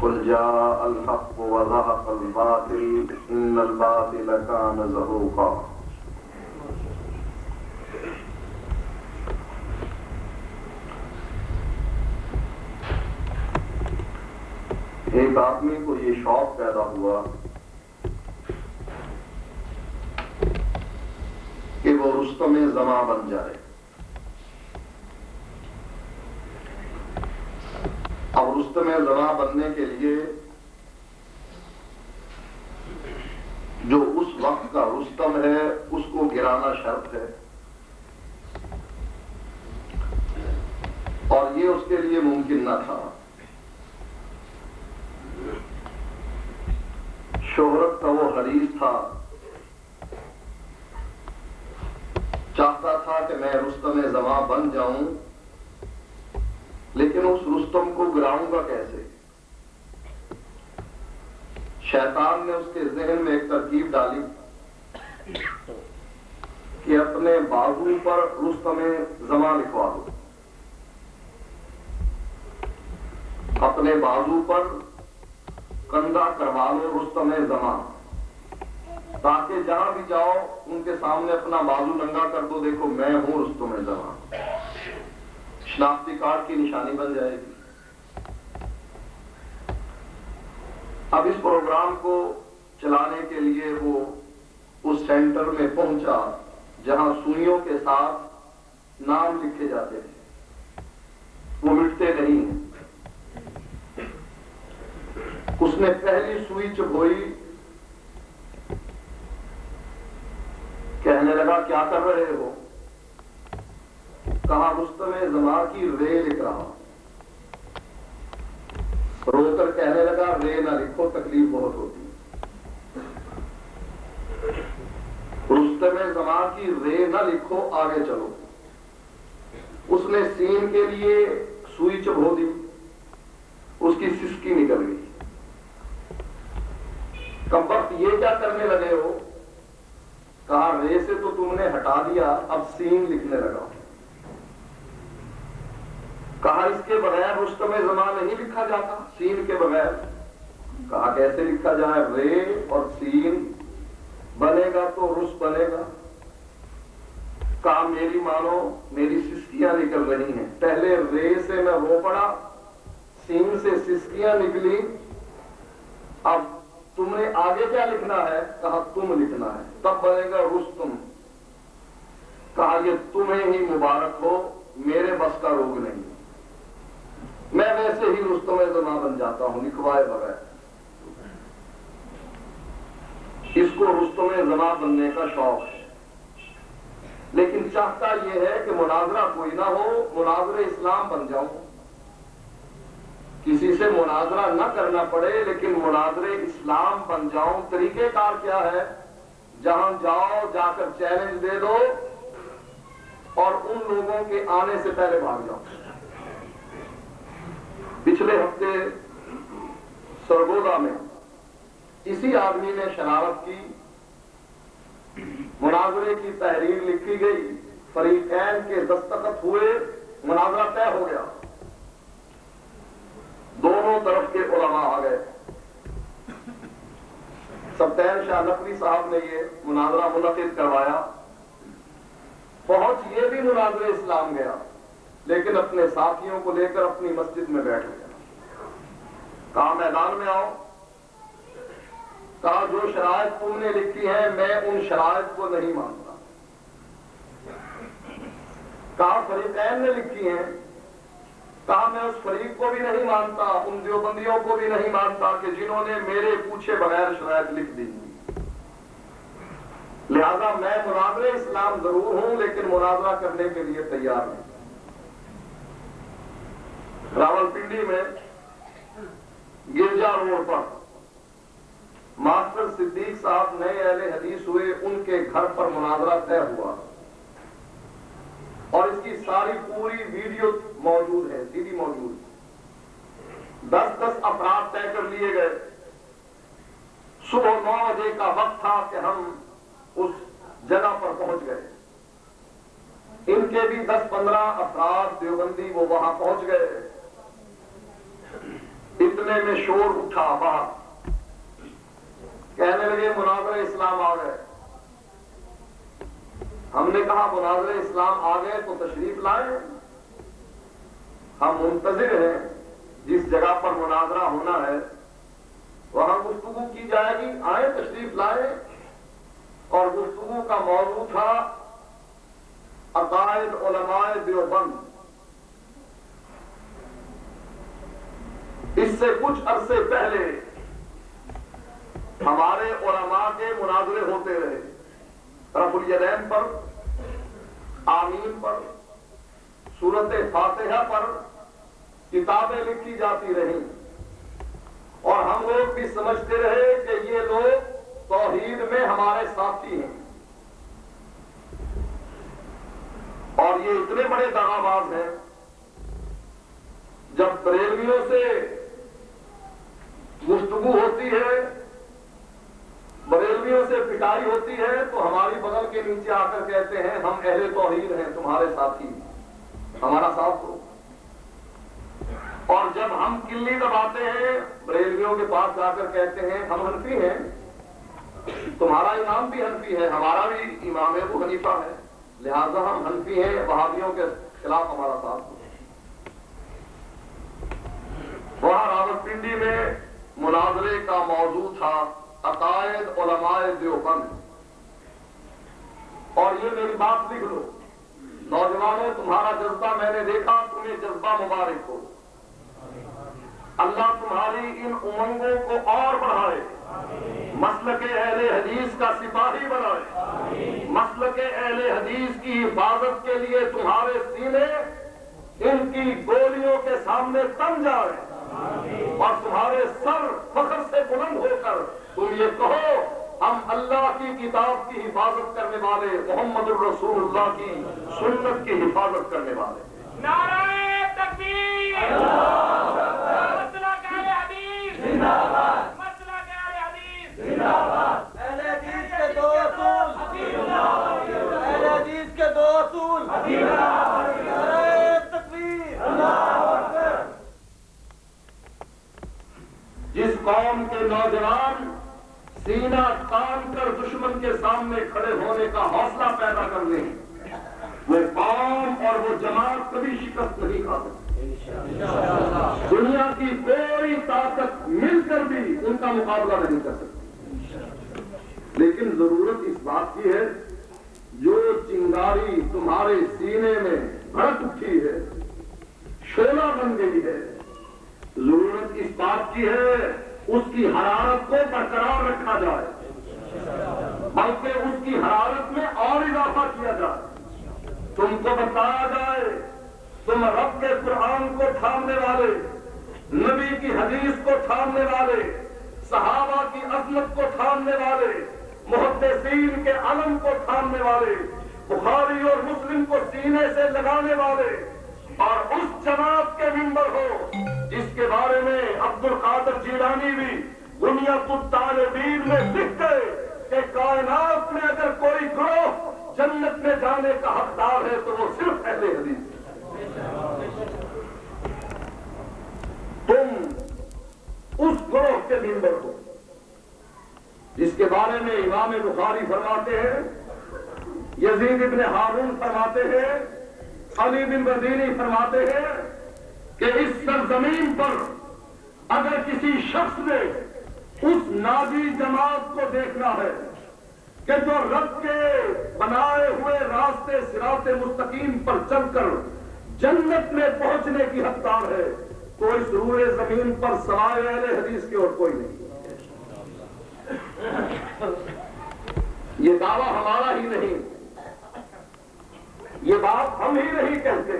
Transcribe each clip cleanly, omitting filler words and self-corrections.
قل جاء الحق وزهق الباطل ان الباطل كان زهوقا۔ ایک آدمی کو یہ شوق پیدا ہوا کہ وہ رستم زماں بن جائے۔ اب رستم زماں بننے کے لیے جو اس وقت کا رستم ہے اس کو گرانا شرط ہے، اور یہ اس کے لیے ممکن نہ تھا۔ شہرت کا وہ حریص تھا، چاہتا تھا کہ میں رستم زماں بن جاؤں، لیکن اس رستم کو گراؤں گا کیسے؟ شیطان نے اس کے ذہن میں ایک ترکیب ڈالی کہ اپنے بازو پر رستم زماں لکھوا دو، اپنے بازو پر کندھا کروا لو رستم زماں، تاکہ جہاں بھی جاؤ ان کے سامنے اپنا بازو ننگا کر دو، دیکھو میں ہوں رستم زماں، شناختی کارڈ کی نشانی بن جائے گی۔ اب اس پروگرام کو چلانے کے لیے وہ اس سینٹر میں پہنچا جہاں سوئیوں کے ساتھ نام لکھے جاتے تھے، وہ مٹتے نہیں ہیں۔ اس نے پہلی سوئی چبھوئی، کہنے لگا کیا کر رہے ہو؟ کہا رستم زمان کی رے لکھ رہا ہوں. رو کر کہنے لگا رے نہ لکھو، تکلیف بہت ہوتی ہے. رستم زمان کی رے نہ لکھو، آگے چلو. اس نے سین کے لیے سوئی چبھو دی، اس کی سسکی نکل گئی. کم وقت یہ کیا کرنے لگے ہو؟ کہا رے سے تو تم نے ہٹا دیا، اب سین لکھنے لگا. کہا اس کے بغیر رستم زمان نہیں لکھا جاتا، سین کے بغیر. کہا کیسے لکھا جائے؟ رے اور سین بنے گا تو رس بنے گا. کہا میری مانو، میری سسکیاں نکل رہی ہیں. پہلے رے سے میں رو پڑا، سین سے سسکیاں نکلی. اب تم نے آگے کیا لکھنا ہے؟ کہا تم لکھنا ہے، تب بنے گا رستم. کہا یہ تمہیں ہی مبارک ہو، میرے بس کا روگ نہیں. میں ویسے ہی رستم زمان بن جاتا ہوں لکھوائے بغیر. اس کو رستم زمان بننے کا شوق ہے، لیکن چاہتا یہ ہے کہ مناظرہ کوئی نہ ہو، مناظر اسلام بن جاؤں، کسی سے مناظرہ نہ کرنا پڑے لیکن مناظر اسلام بن جاؤں. طریقہ کار کیا ہے؟ جہاں جاؤ جا کر چیلنج دے دو اور ان لوگوں کے آنے سے پہلے بھاگ جاؤ. پچھلے ہفتے سرگودا میں اسی آدمی نے شرارت کی، مناظرے کی تحریر لکھی گئی، فریقین کے دستخط ہوئے، مناظرہ طے ہو گیا. دونوں طرف کے علماء آ گئے. سبتین شاہ نقوی صاحب نے یہ مناظرہ منعقد کروایا. پہنچ یہ بھی مناظر اسلام گیا، لیکن اپنے ساتھیوں کو لے کر اپنی مسجد میں بیٹھ گیا. کہا میدان میں آؤ. کہا جو شرائط تم نے لکھی ہیں میں ان شرائط کو نہیں مانتا. کہا فریقین نے لکھی ہیں. کہا میں اس فریق کو بھی نہیں مانتا، ان دیوبندیوں کو بھی نہیں مانتا کہ جنہوں نے میرے پوچھے بغیر شرائط لکھ دی. لہذا میں مناظر اسلام ضرور ہوں لیکن مناظرہ کرنے کے لیے تیار نہیں. راولپنڈی میں گرجا روڈ پر ماسٹر صدیق صاحب نئے اہل حدیث ہوئے، ان کے گھر پر مناظرہ طے ہوا اور اس کی ساری پوری ویڈیو موجود ہے، سی ڈی موجود. 10 افراد طے کر لیے گئے. صبح 9 بجے کا وقت تھا کہ ہم اس جگہ پر پہنچ گئے. ان کے بھی 10-15 افراد دیوبندی وہ وہاں پہنچ گئے. اتنے میں شور اٹھا باہر، کہنے لگے مناظر اسلام آ گئے. ہم نے کہا مناظر اسلام آ گئے تو تشریف لائیں، ہم منتظر ہیں. جس جگہ پر مناظرہ ہونا ہے وہاں گفتگو کی جائے گی، آئیں تشریف لائیں. اور گفتگو کا موضوع تھا عقائد علماء دیوبند. اس سے کچھ عرصے پہلے ہمارے علماء کے مناظرے ہوتے رہے، رفع الیدین پر، آمین پر، سورۃ فاتحہ پر کتابیں لکھی جاتی رہیں اور ہم لوگ بھی سمجھتے رہے کہ یہ لوگ توحید میں ہمارے ساتھی ہیں. اور یہ اتنے بڑے دغا باز ہیں، جب بریلویوں سے گفتگو ہوتی ہے، بریلویوں سے پٹائی ہوتی ہے تو ہماری بغل کے نیچے آ کر کہتے ہیں ہم اہل توحید ہیں، تمہارے ساتھی، ہمارا ساتھ دو. اور جب ہم کلی دباتے ہیں بریلویوں کے پاس جا کر کہتے ہیں ہم حنفی ہیں، تمہارا امام بھی حنفی ہے، ہمارا بھی امام ابو حنیفہ ہے، لہذا ہم حنفی ہیں، وہابیوں کے خلاف ہمارا ساتھ دو. وہاں راولپنڈی میں مناظرے کا موضوع تھا عقائد علماء دیوبند. اور یہ میری بات لکھ لو، نوجوانوں تمہارا جذبہ میں نے دیکھا، تمہیں جذبہ مبارک ہو. اللہ تمہاری ان امنگوں کو اور بڑھائے. مسلک اہل حدیث کا سپاہی بنائے، مسلک اہل حدیث کی حفاظت کے لیے تمہارے سینے ان کی گولیوں کے سامنے تن جائے اور تمہارے سر فخر سے بلند ہو کر تم یہ کہو ہم اللہ کی کتاب کی حفاظت کرنے والے، محمد الرسول اللہ کی سنت کی حفاظت کرنے والے۔ نعرہ تکبیر، مسلک اہل حدیث زندہ باد، مسلک اہل حدیث زندہ باد، اہل حدیث کے دو اصول، اہل حدیث کے دو اصول، نعرہ تکبیر، اللہ اکبر۔ جس قوم کے نوجوان سینہ تان کر دشمن کے سامنے کھڑے ہونے کا حوصلہ پیدا کر لیں، وہ قوم اور وہ جماعت کبھی شکست نہیں کھا سکتی۔ دنیا کی کوئی طاقت مل کر بھی ان کا مقابلہ نہیں کر سکتی۔ لیکن ضرورت اس بات کی ہے، جو چنگاری تمہارے سینے میں بھڑک اٹھی ہے، شعلہ بن گئی ہے، ضرورت اس بات کی ہے اس کی حرارت کو برقرار رکھا جائے، بلکہ اس کی حرارت میں اور اضافہ کیا جائے۔ تم کو بتایا جائے تم رب کے قرآن کو تھامنے والے، نبی کی حدیث کو تھامنے والے، صحابہ کی عظمت کو تھامنے والے، محدثین کے علم کو تھامنے والے، بخاری اور مسلم کو سینے سے لگانے والے، اور اس جماعت کے ممبر ہو جس کے بارے میں عبد القادر جیلانی بھی بنیاد الطالبین میں لکھ گئے کہ کائنات میں اگر کوئی گروہ جنت میں جانے کا حقدار ہے تو وہ صرف اہل حدیث ہے۔ تم اس گروہ کے ممبر ہو جس کے بارے میں امام بخاری فرماتے ہیں، یزید ابن ہارون فرماتے ہیں، علی بن مدینی فرماتے ہیں کہ اس سرزمین پر اگر کسی شخص نے اس ناجی جماعت کو دیکھنا ہے کہ جو رب کے بنائے ہوئے راستے صراط مستقیم پر چل کر جنت میں پہنچنے کی حقدار ہے، تو اس روئے زمین پر سوائے اہل حدیث کے اور کوئی نہیں۔ یہ دعویٰ ہمارا ہی نہیں، یہ بات ہم ہی نہیں کہتے،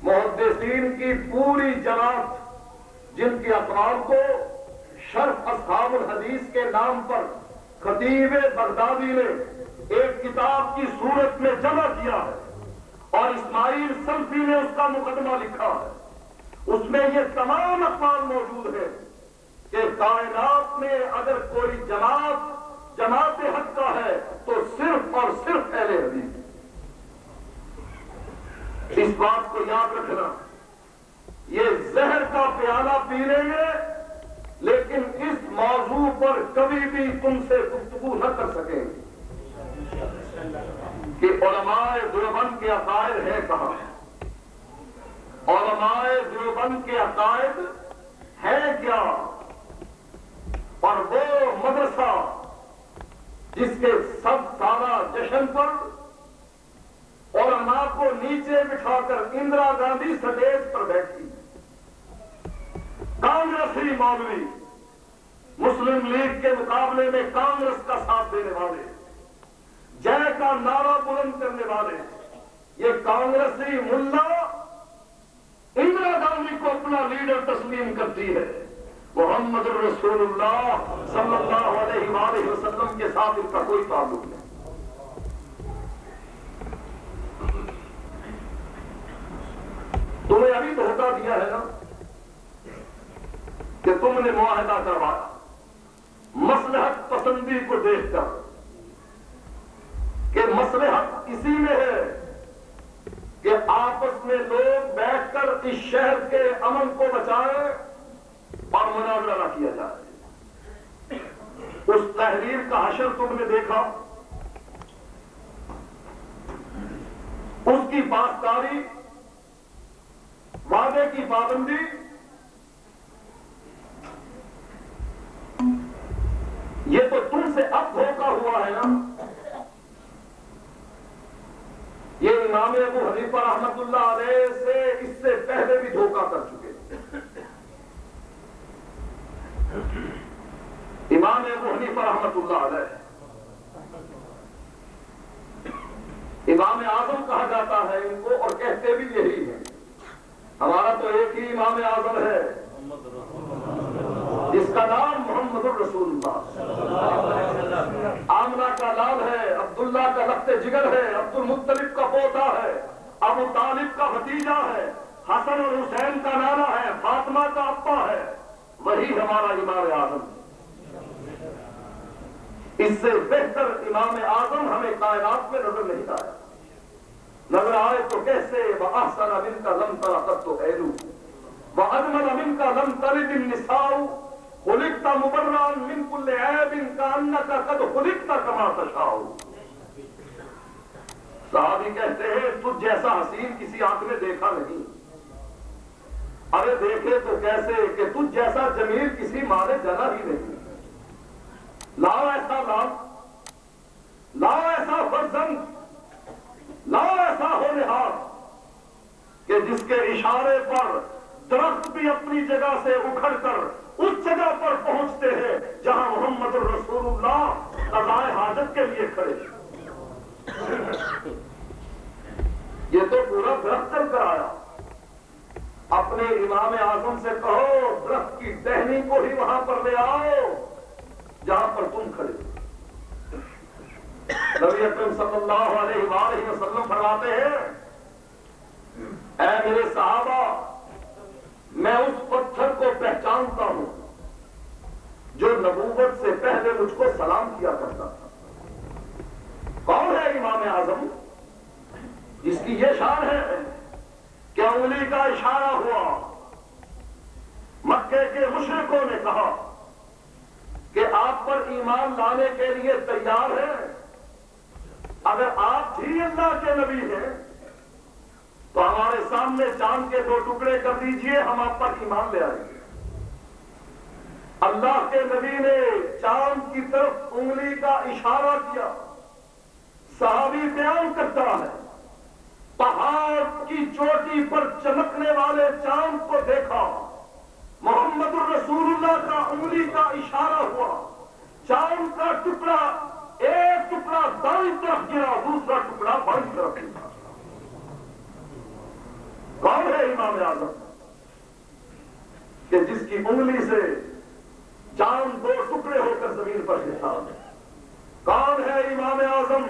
محدثین کی پوری جماعت جن کے اقوال کو شرح اصحاب الحدیث کے نام پر خطیب بغدادی نے ایک کتاب کی صورت میں جمع کیا ہے اور اسماعیل سلفی نے اس کا مقدمہ لکھا ہے، اس میں یہ تمام اقوال موجود ہیں کہ کائنات میں اگر کوئی جماعت حق کا ہے تو صرف اور صرف اہل حدیث۔ اس بات کو یاد رکھنا، یہ زہر کا پیالہ پی لیں گے لیکن اس موضوع پر کبھی بھی تم سے گفتگو نہ کر سکیں گے کہ علماء دیوبند کے عقائد ہے کہاں، علماء دیوبند کے عقائد ہے کیا، اور وہ مدرسہ جس کے سب سالہ جشن پر علماء کو نیچے بٹھا کر اندرا گاندھی سٹیج پر بیٹھی، کانگریسی مولوی مسلم لیگ کے مقابلے میں کانگریس کا ساتھ دینے والے، جے کا نعرہ بلند کرنے والے، یہ کانگریسی ملا اندرا گاندھی کو اپنا لیڈر تسلیم کرتی ہے، محمد الرسول اللہ صلی اللہ علیہ وآلہ وسلم کے ساتھ ان کا کوئی تعلق نہیں۔ تمہیں ابھی دھوکہ دیا ہے نا کہ تم نے معاہدہ کروایا مصلحت پسندی کو دیکھ کر کہ مصلحت اسی میں ہے کہ آپس میں لوگ بیٹھ کر اس شہر کے امن کو بچائیں اور مناظرہ نہ کیا جائے۔ اس تحریر کا حشر تم نے دیکھا، اس کی پاسداری، وعدے کی پابندی، یہ تو تم سے اب دھوکہ ہوا ہے نا۔ یہ امام ابو حنیفہ رحمت اللہ علیہ سے اس سے پہلے بھی دھوکہ کر چکے تھے۔ امام ابو حنیفہ امام اعظم ہے جس کا نام محمد الرسول اللہ، آمنہ کا لال ہے، عبداللہ کا لخت جگر ہے، عبد المطلب کا پوتا ہے، ابو طالب کا بھتیجا ہے، حسن اور حسین کا نانا ہے، فاطمہ کا ابا ہے، وہی ہمارا امام اعظم ہے۔ اس سے بہتر امام اعظم ہمیں کائنات میں نظر نہیں آیا، نظر آئے تو کیسے وَأَحْسَنَ مِنْكَ لَمْ تَرَ قَطُّ عَيْنٌ وَأَجْمَلَ مِنْكَ لَمْ تَلِدِ النِّسَاءُ خُلِقْتَ مُبَرًّا مِنْ كُلِّ عَيْبٍ كَأَنَّكَ قَدْ خُلِقْتَ كَمَا تَشَاءُ۔ صحابی کہتے ہیں تجھ جیسا حسین کسی آنکھ میں دیکھا نہیں، ارے دیکھے تو کیسے کہ تجھ جیسا جمیل کسی ماں نے جنا ہی نہیں۔ لاؤ ایسا لال، لاؤ ایسا فرزند، لاؤ ایسا ہونہار کہ جس کے اشارے پر درخت بھی اپنی جگہ سے اکھڑ کر اس جگہ پر پہنچتے ہیں جہاں محمد الرسول اللہ قضائے حاجت کے لیے کھڑے۔ یہ تو پورا درخت چل کر آیا۔ اپنے امام اعظم سے کہو درخت کی ٹہنی کو ہی وہاں پر لے آؤ جہاں پر تم کھڑے۔ نبی اکرم صلی اللہ علیہ وآلہ وسلم فرماتے ہیں اے میرے صحابہ، میں اس پتھر کو پہچانتا ہوں جو نبوت سے پہلے مجھ کو سلام کیا کرتا تھا۔ کون ہے امام اعظم؟ جس کی یہ شان ہے کہ انگلی کا اشارہ ہوا، مکے کے مشرکوں نے کہا کہ آپ پر ایمان لانے کے لیے تیار ہیں، اگر آپ ہی اللہ کے نبی ہیں تو ہمارے سامنے چاند کے 2 ٹکڑے کر دیجئے، ہم آپ پر ایمان لے آئیں گے۔ اللہ کے نبی نے چاند کی طرف انگلی کا اشارہ کیا۔ صحابی بیان کرتا ہے پہاڑ کی چوٹی پر چمکنے والے چاند کو دیکھا، محمد الرسول اللہ کا انگلی کا اشارہ ہوا، چاند کا ٹکڑا ایک ٹکڑا دائیں طرف گرا، دوسرا ٹکڑا بائیں طرف گرا۔ کون ہے امام اعظم کہ جس کی انگلی سے چاند 2 ٹکڑے ہو کر زمین پر گرا؟ کون ہے امام اعظم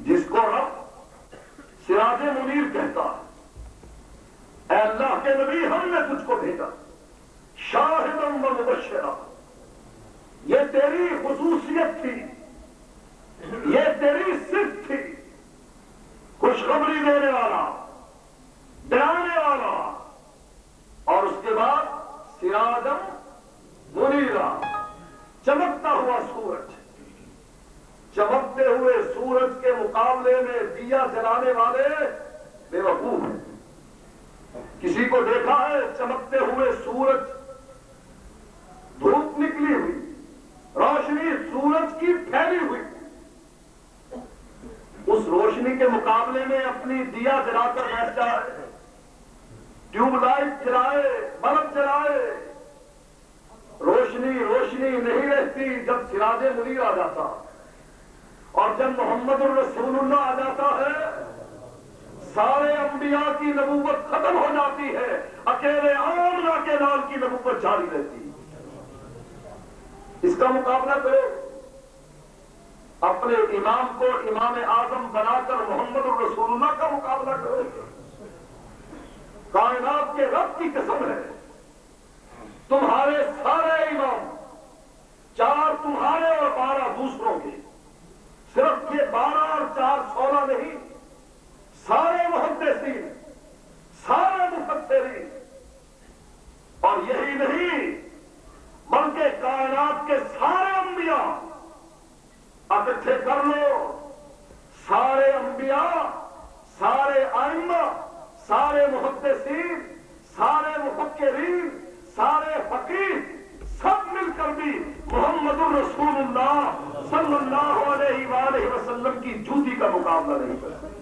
جس کو رب سراج منیر کہتا ہے؟ اے اللہ کے نبی، ہم نے تجھ کو بھیجا شاہدا و مبشرا، یہ تیری خصوصیت تھی، یہ تیری صفت تھی، خوشخبری دینے والا، ڈرانے والا، اور اس کے بعد سراجم منیرا، چمکتا ہوا سورج۔ چمکتے ہوئے سورج کے مقابلے میں دیا جلانے والے بے وقوف ہیں۔ کسی کو دیکھا ہے چمکتے ہوئے سورج، دھوپ نکلی ہوئی، روشنی سورج کی پھیلی ہوئی، اس روشنی کے مقابلے میں اپنی دیا جلا کر بیٹھ جائے، ٹیوب لائٹ جلائے، بلب جلائے، روشنی روشنی نہیں رہتی جب سراج منیر آ جاتا، اور جب محمد الرسول اللہ آ جاتا ہے سارے انبیاء کی نبوت ختم ہو جاتی ہے، اکیلے آمنہ کے لال کی نبوت جاری رہتی ہے۔ اس کا مقابلہ کرو، اپنے امام کو امام اعظم بنا کر محمد الرسول اللہ کا مقابلہ کرو۔ کائنات کے رب کی قسم ہے، تمہارے سارے امام، 4 تمہارے اور 12 دوسروں کے، صرف یہ 12 اور 4 16 نہیں، سارے محدثین، سارے مفسرین، اور یہی نہیں بلکہ کائنات کے سارے انبیاء اکٹھے کر لو، سارے انبیاء، سارے ائمہ، سارے محدثین، سارے مفکرین، سارے فقیہ، سب مل کر بھی محمد الرسول اللہ صلی اللہ علیہ وآلہ وسلم کی جوتی کا مقابلہ نہیں کر سکتے۔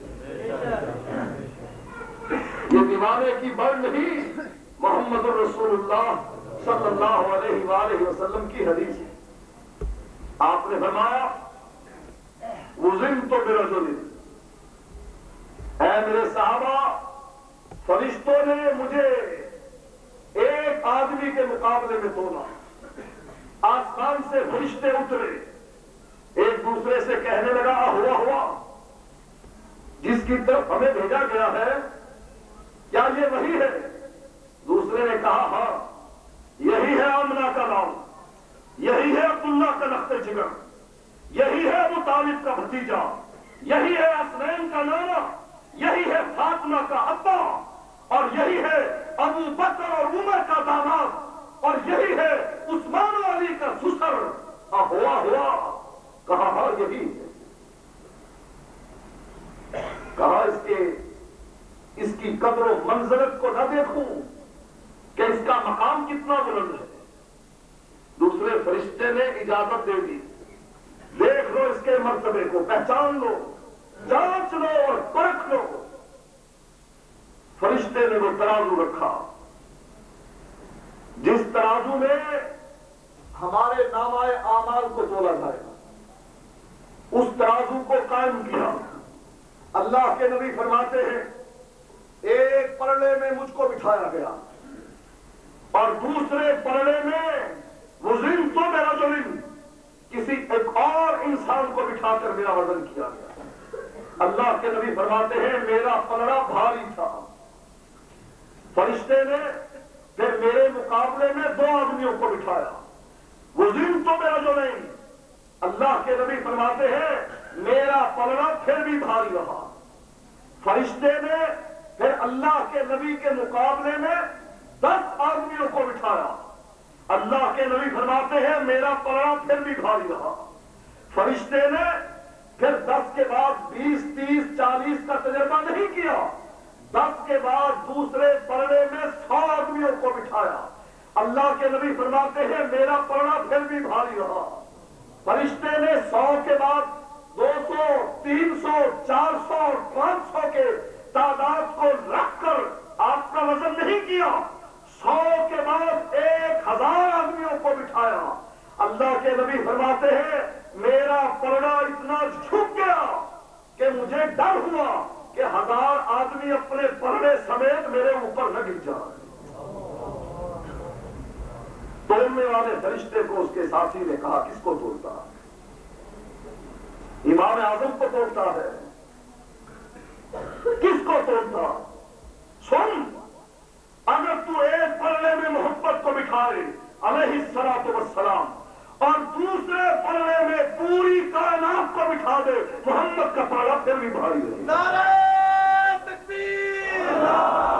یہ دیوانے کی بڑھ نہیں، محمد الرسول اللہ صلی اللہ علیہ وآلہ وسلم کی حدیث ہے۔ آپ نے فرمایا وزنت برجل، اے میرے صحابہ، فرشتوں نے مجھے ایک آدمی کے مقابلے میں تولا. آسمان سے فرشتے اترے, ایک دوسرے سے کہنے لگا ہوا جس کی طرف ہمیں بھیجا گیا ہے کیا یہ وہی ہے؟ دوسرے نے کہا ہاں یہی ہے آمنہ کا نام, یہی ہے عبداللہ کا لخت جگر, یہی ہے ابو طالب کا بھتیجا, یہی ہے حسنین کا نانا, یہی ہے فاطمہ کا ابا, اور یہی ہے ابو بکر اور عمر کا داماد, اور یہی ہے عثمان و علی کا سسر. ہوا کہا ہاں یہی ہے. کہا اس کی قدر و منزلت کو نہ دیکھوں کہ اس کا مقام کتنا بلند ہے. دوسرے فرشتے نے اجازت دے دی, دیکھ لو اس کے مرتبے کو, پہچان لو, جانچ لو اور پرکھ لو. فرشتے نے وہ ترازو رکھا جس ترازو میں ہمارے نامہ اعمال کو تولا جائے گا, اس ترازو کو قائم کیا. اللہ کے نبی فرماتے ہیں ایک پلڑے میں مجھ کو بٹھایا گیا اور دوسرے پلڑے میں وزن تو میرا ظلم کسی ایک اور انسان کو بٹھا کر میرا وزن کیا گیا. اللہ کے نبی فرماتے ہیں میرا پلڑا بھاری تھا. فرشتے نے پھر میرے مقابلے میں 2 آدمیوں کو بٹھایا, وزن تو میرا ظلم. اللہ کے نبی فرماتے ہیں میرا پلڑا پھر بھی بھاری رہا. فرشتے نے پھر اللہ کے نبی کے مقابلے میں 10 آدمیوں کو بٹھایا. اللہ کے نبی فرماتے ہیں میرا پلڑا پھر بھی بھاری رہا. فرشتے نے پھر 10 کے بعد 20, 30, 40 کا تجربہ نہیں کیا. 10 کے بعد دوسرے پلڑے میں 100 آدمیوں کو بٹھایا. اللہ کے نبی فرماتے ہیں میرا پلڑا پھر بھی بھاری رہا. فرشتے نے 100 کے بعد 200, 300, 400 اور 500 کے تعداد کو رکھ کر آپ کا وزن نہیں کیا. 100 کے بعد 1000 آدمیوں کو بٹھایا. اللہ کے نبی فرماتے ہیں میرا پلڑا اتنا جھک گیا کہ مجھے ڈر ہوا کہ 1000 آدمی اپنے پلڑے سمیت میرے اوپر نہ گر جائیں. تولنے والے فرشتے کو اس کے ساتھی نے کہا کس کو تولتا؟ امام اعظم کو توڑتا ہے. کس کو توڑتا؟ سن, اگر تو ایک پلڑے میں محمد کو بٹھائے علیہ الصلوۃ والسلام اور دوسرے پلڑے میں پوری کائنات کو بٹھا دے, محمد کا پلڑا پھر بھی بھاری ہے. نعرہ تکبیر,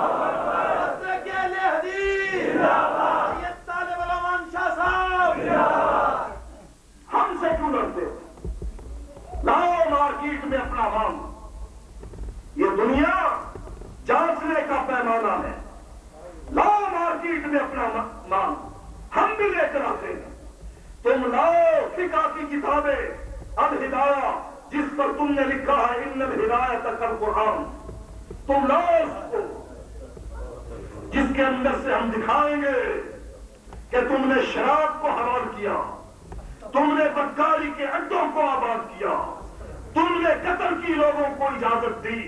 مسلک اہل حدیث, سید طالب العلمان شاہ صاحب. ہم سے کیوں ڈرتے ہو؟ لاؤ مارکیٹ میں اپنا مال. یہ دنیا جانچنے کا پیمانہ ہے. لاؤ مارکیٹ میں اپنا مال, ہم بھی لے کر آتے ہیں. تم لاؤ فقہ کی کتابیں الہدایہ جس پر تم نے لکھا ہے ان الہدایۃ کالقرآن, تم لاؤ اس کو جس کے اندر سے ہم دکھائیں گے کہ تم نے شراب کو حلال کیا, تم نے بدکاری کے اڈوں کو آباد کیا, تم نے قتل کی لوگوں کو اجازت دی,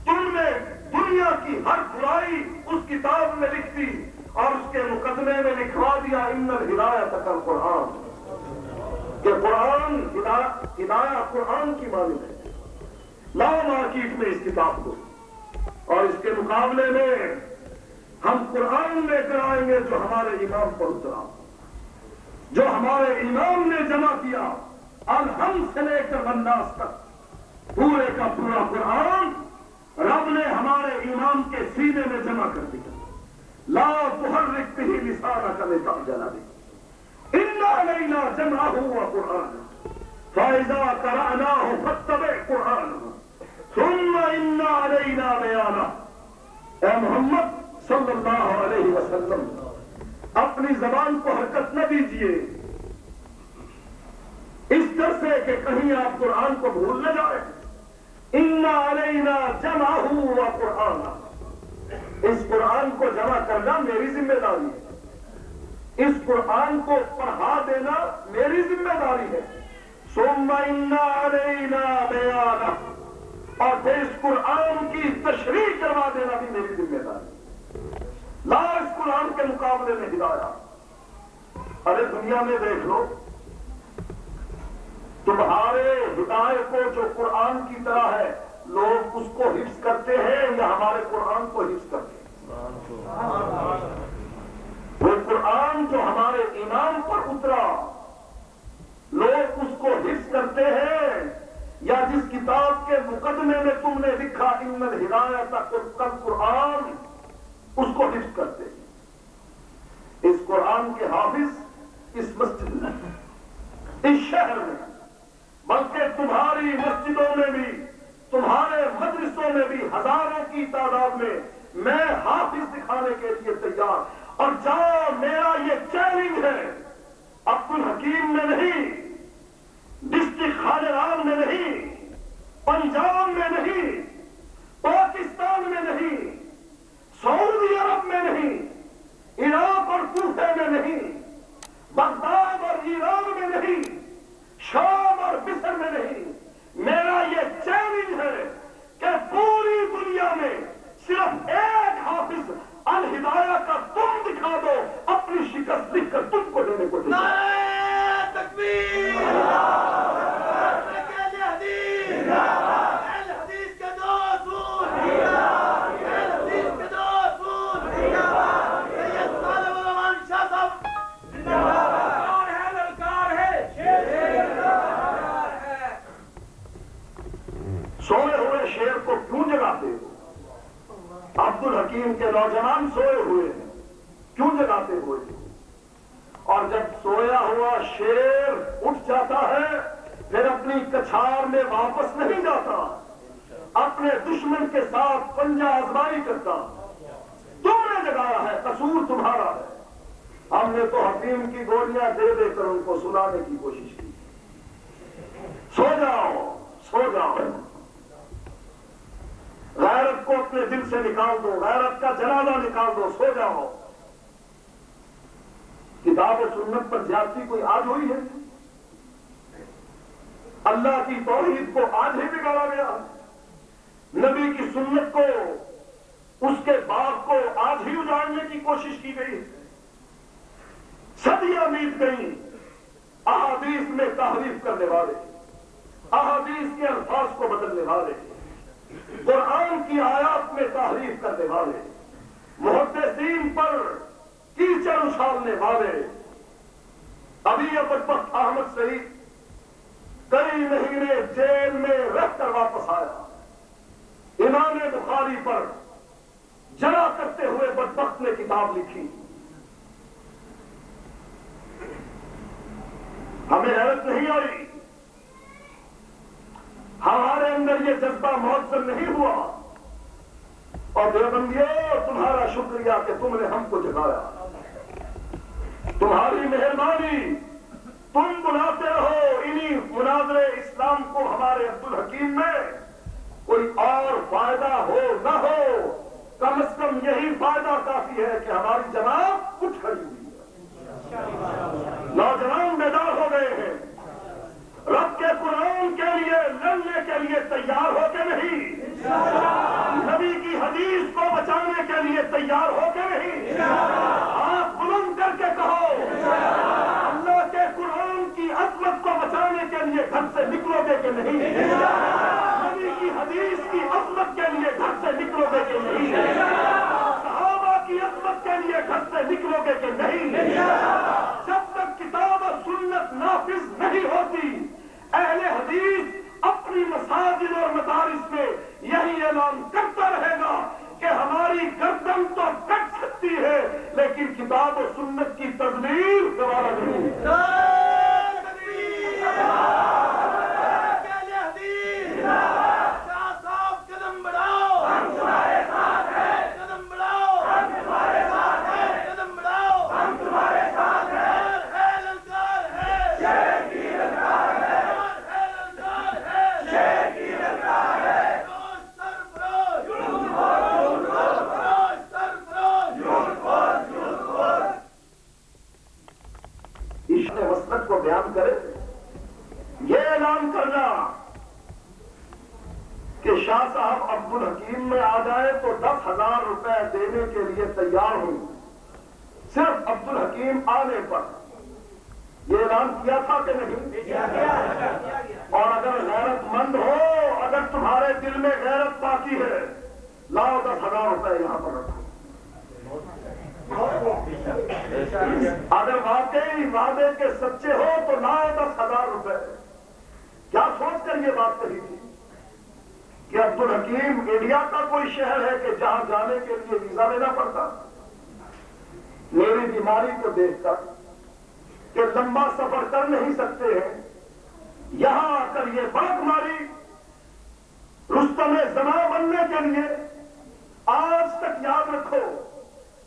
تم نے دنیا کی ہر برائی اس کتاب میں لکھ دی اور اس کے مقدمے میں لکھوا دیا ان الہدایۃ کالقرآن, کہ قرآن ہدایہ قرآن کی مانند ہے. لاؤ مارکیٹ میں اس کتاب کو, اور اس کے مقابلے میں ہم قرآن لے کر آئیں گے جو ہمارے امام پر اترا, جو ہمارے امام نے جمع کیا الحمد سے لے کر الناس تک. پورے کا پورا قرآن رب نے ہمارے امام کے سینے میں جمع کر دیا. لا تحرک به لسانك لتعجل به ان علينا جمعه وقرآنه فإذا قرأناه فاتبع قرآنه ثم ان علينا بيانه. اے محمد صلی اللہ علیہ وسلم, اپنی زبان کو حرکت نہ دیجیے اس طرح سے کہ کہیں آپ قرآن کو بھول نہ جائیں. ان علینا جمعہ وقرآنہ, اس قرآن کو جمع کرنا میری ذمہ داری ہے, اس قرآن کو پڑھا دینا میری ذمہ داری ہے. ثم ان علینا بیانہ, اور پھر اس قرآن کی تشریح کروا دینا بھی میری ذمہ داری. لا اس قرآن کے مقابلے میں ہدایات. ارے دنیا میں دیکھ لو، تمہارے ہدایت کو جو قرآن کی طرح ہے، لوگ اس کو حفظ کرتے ہیں یا ہمارے قرآن کو حفظ کرتے ہیں؟ وہ قرآن جو ہمارے ایمان پر اترا، لوگ اس کو حفظ کرتے ہیں یا جس کتاب کے مقدمے میں تم نے لکھا ان الہدایت کل قرآن، اس کو حفظ کرتے ہیں؟ اس قرآن کے حافظ اس مسجد میں، اس شہر میں، بلکہ تمہاری مسجدوں میں بھی، تمہارے مدرسوں میں بھی ہزاروں کی تعداد میں حافظ دکھانے کے لیے تیار. اور جہاں میرا یہ چیلنج ہے، عبدالحکیم میں نہیں، ڈسٹرکٹ خاجران میں نہیں، پنجاب میں نہیں، پاکستان میں نہیں، سعودی عرب میں نہیں، عراق اور کوفے میں نہیں، بغداد اور ایران میں نہیں، شام اور مصر میں نہیں. میرا یہ چیلنج ہے کہ پوری دنیا میں صرف ایک حافظ الہدایہ کا تم دکھا دو، اپنی شکست لکھ کر تم کو دینے کو تیار. نعرہ تکبیر، اہل حدیث، اہل حدیث کے دو اصول، اہل حدیث کے دو اصول. سید سالم الرحمان شاہ صاحب کون ہے للکار ہے، سوئے ہوئے شیر کو کیوں جگاتے ہو؟ عبدالحکیم کے نوجوان سوئے ہوئے ہیں، کیوں جگاتے ہوئے؟ اور جب سویا ہوا شیر اٹھ جاتا ہے پھر اپنی کچھار میں واپس نہیں جاتا، اپنے دشمن کے ساتھ پنجہ آزمائی کرتا. تم نے جگایا ہے، قصور تمہارا ہے. ہم نے تو حکیم کی گولیاں دے دے کر ان کو سلانے کی کوشش کی. سو جاؤ، سو جاؤ. غیرت کو اپنے دل سے نکال دو، غیرت کا جنازہ نکال دو، سو جاؤ. کتاب و سنت پر زیادتی کوئی آج ہوئی ہے؟ اللہ کی توحید کو آج ہی بگاڑا گیا، نبی کی سنت کو، اس کے باغ کو آج ہی اجاڑنے کی کوشش کی گئی. صدیاں بیت گئی، احادیث میں تحریف کرنے والے، احادیث کے الفاظ کو بدلنے والے، قرآن کی آیات میں تحریف کرنے والے، محدثین پر کیچڑ اچھالنے والے. ابھی بدبخت احمد شہید کئی مہینے جیل میں رہ کر واپس آیا. امام بخاری پر جرا کرتے ہوئے بدبخت نے کتاب لکھی. ہمیں حیرت نہیں آئی، ہمارے اندر یہ جذبہ مؤثر نہیں ہوا. اور دیوبندیوں، تمہارا شکریہ کہ تم نے ہم کو جگایا، تمہاری مہربانی. تم بلاتے رہو انہی مناظر اسلام کو. ہمارے عبدالحکیم میں کوئی اور فائدہ ہو نہ ہو، کم از کم یہی فائدہ کافی ہے کہ ہماری جماعت اٹھ کھڑی ہوئی ہے، نوجوان بیدار ہو گئے ہیں، رب کے قرآن کے لیے لڑنے کے لیے تیار ہو کے نہیں، نبی کی حدیث کو بچانے کے لیے تیار ہو کے نہیں. ہاتھ بلند کر کے کہو، اللہ کے قرآن کی عظمت کو بچانے کے لیے گھر سے نکلو گے کہ نہیں؟ نبی کی حدیث کی عظمت کے لیے گھر سے نکلو گے کہ نہیں؟ صحابہ کی عظمت کے لیے گھر سے نکلو گے کہ نہیں؟ جب تک کتاب و سنت نافذ نہیں ہوتی، اہل حدیث اپنی مساجد اور مدارس میں یہی اعلان کرتا رہے گا کہ ہماری گردن تو کٹ سکتی ہے لیکن کتاب و سنت کی تضمیر گوارا نہیں. مسلک کو بیان کرے، یہ اعلان کرنا کہ حکیم میں آ جائے تو 10,000 روپے دینے کے لیے تیار ہوں، صرف عبد الحکیم آنے پر۔ یہ اعلان کیا تھا کہ نہیں؟ اور اگر غیرت مند ہو، اگر تمہارے دل میں غیرت باقی ہے، لاؤ 10,000 روپے یہاں پر رکھو۔ اگر واقعی وعدے کے سچے ہو تو لاؤ 10,000 روپے۔ کیا سوچ کر یہ بات کہی تھی کہ عبد الحکیم انڈیا کا کوئی شہر ہے کہ جہاں جانے کے لیے ویزا لینا پڑتا؟ میری بیماری کو دیکھ کر کہ لمبا سفر کر نہیں سکتے ہیں، یہاں آ کر یہ بات ماری رستم زمان بننے کے لیے۔ آج تک یاد رکھو،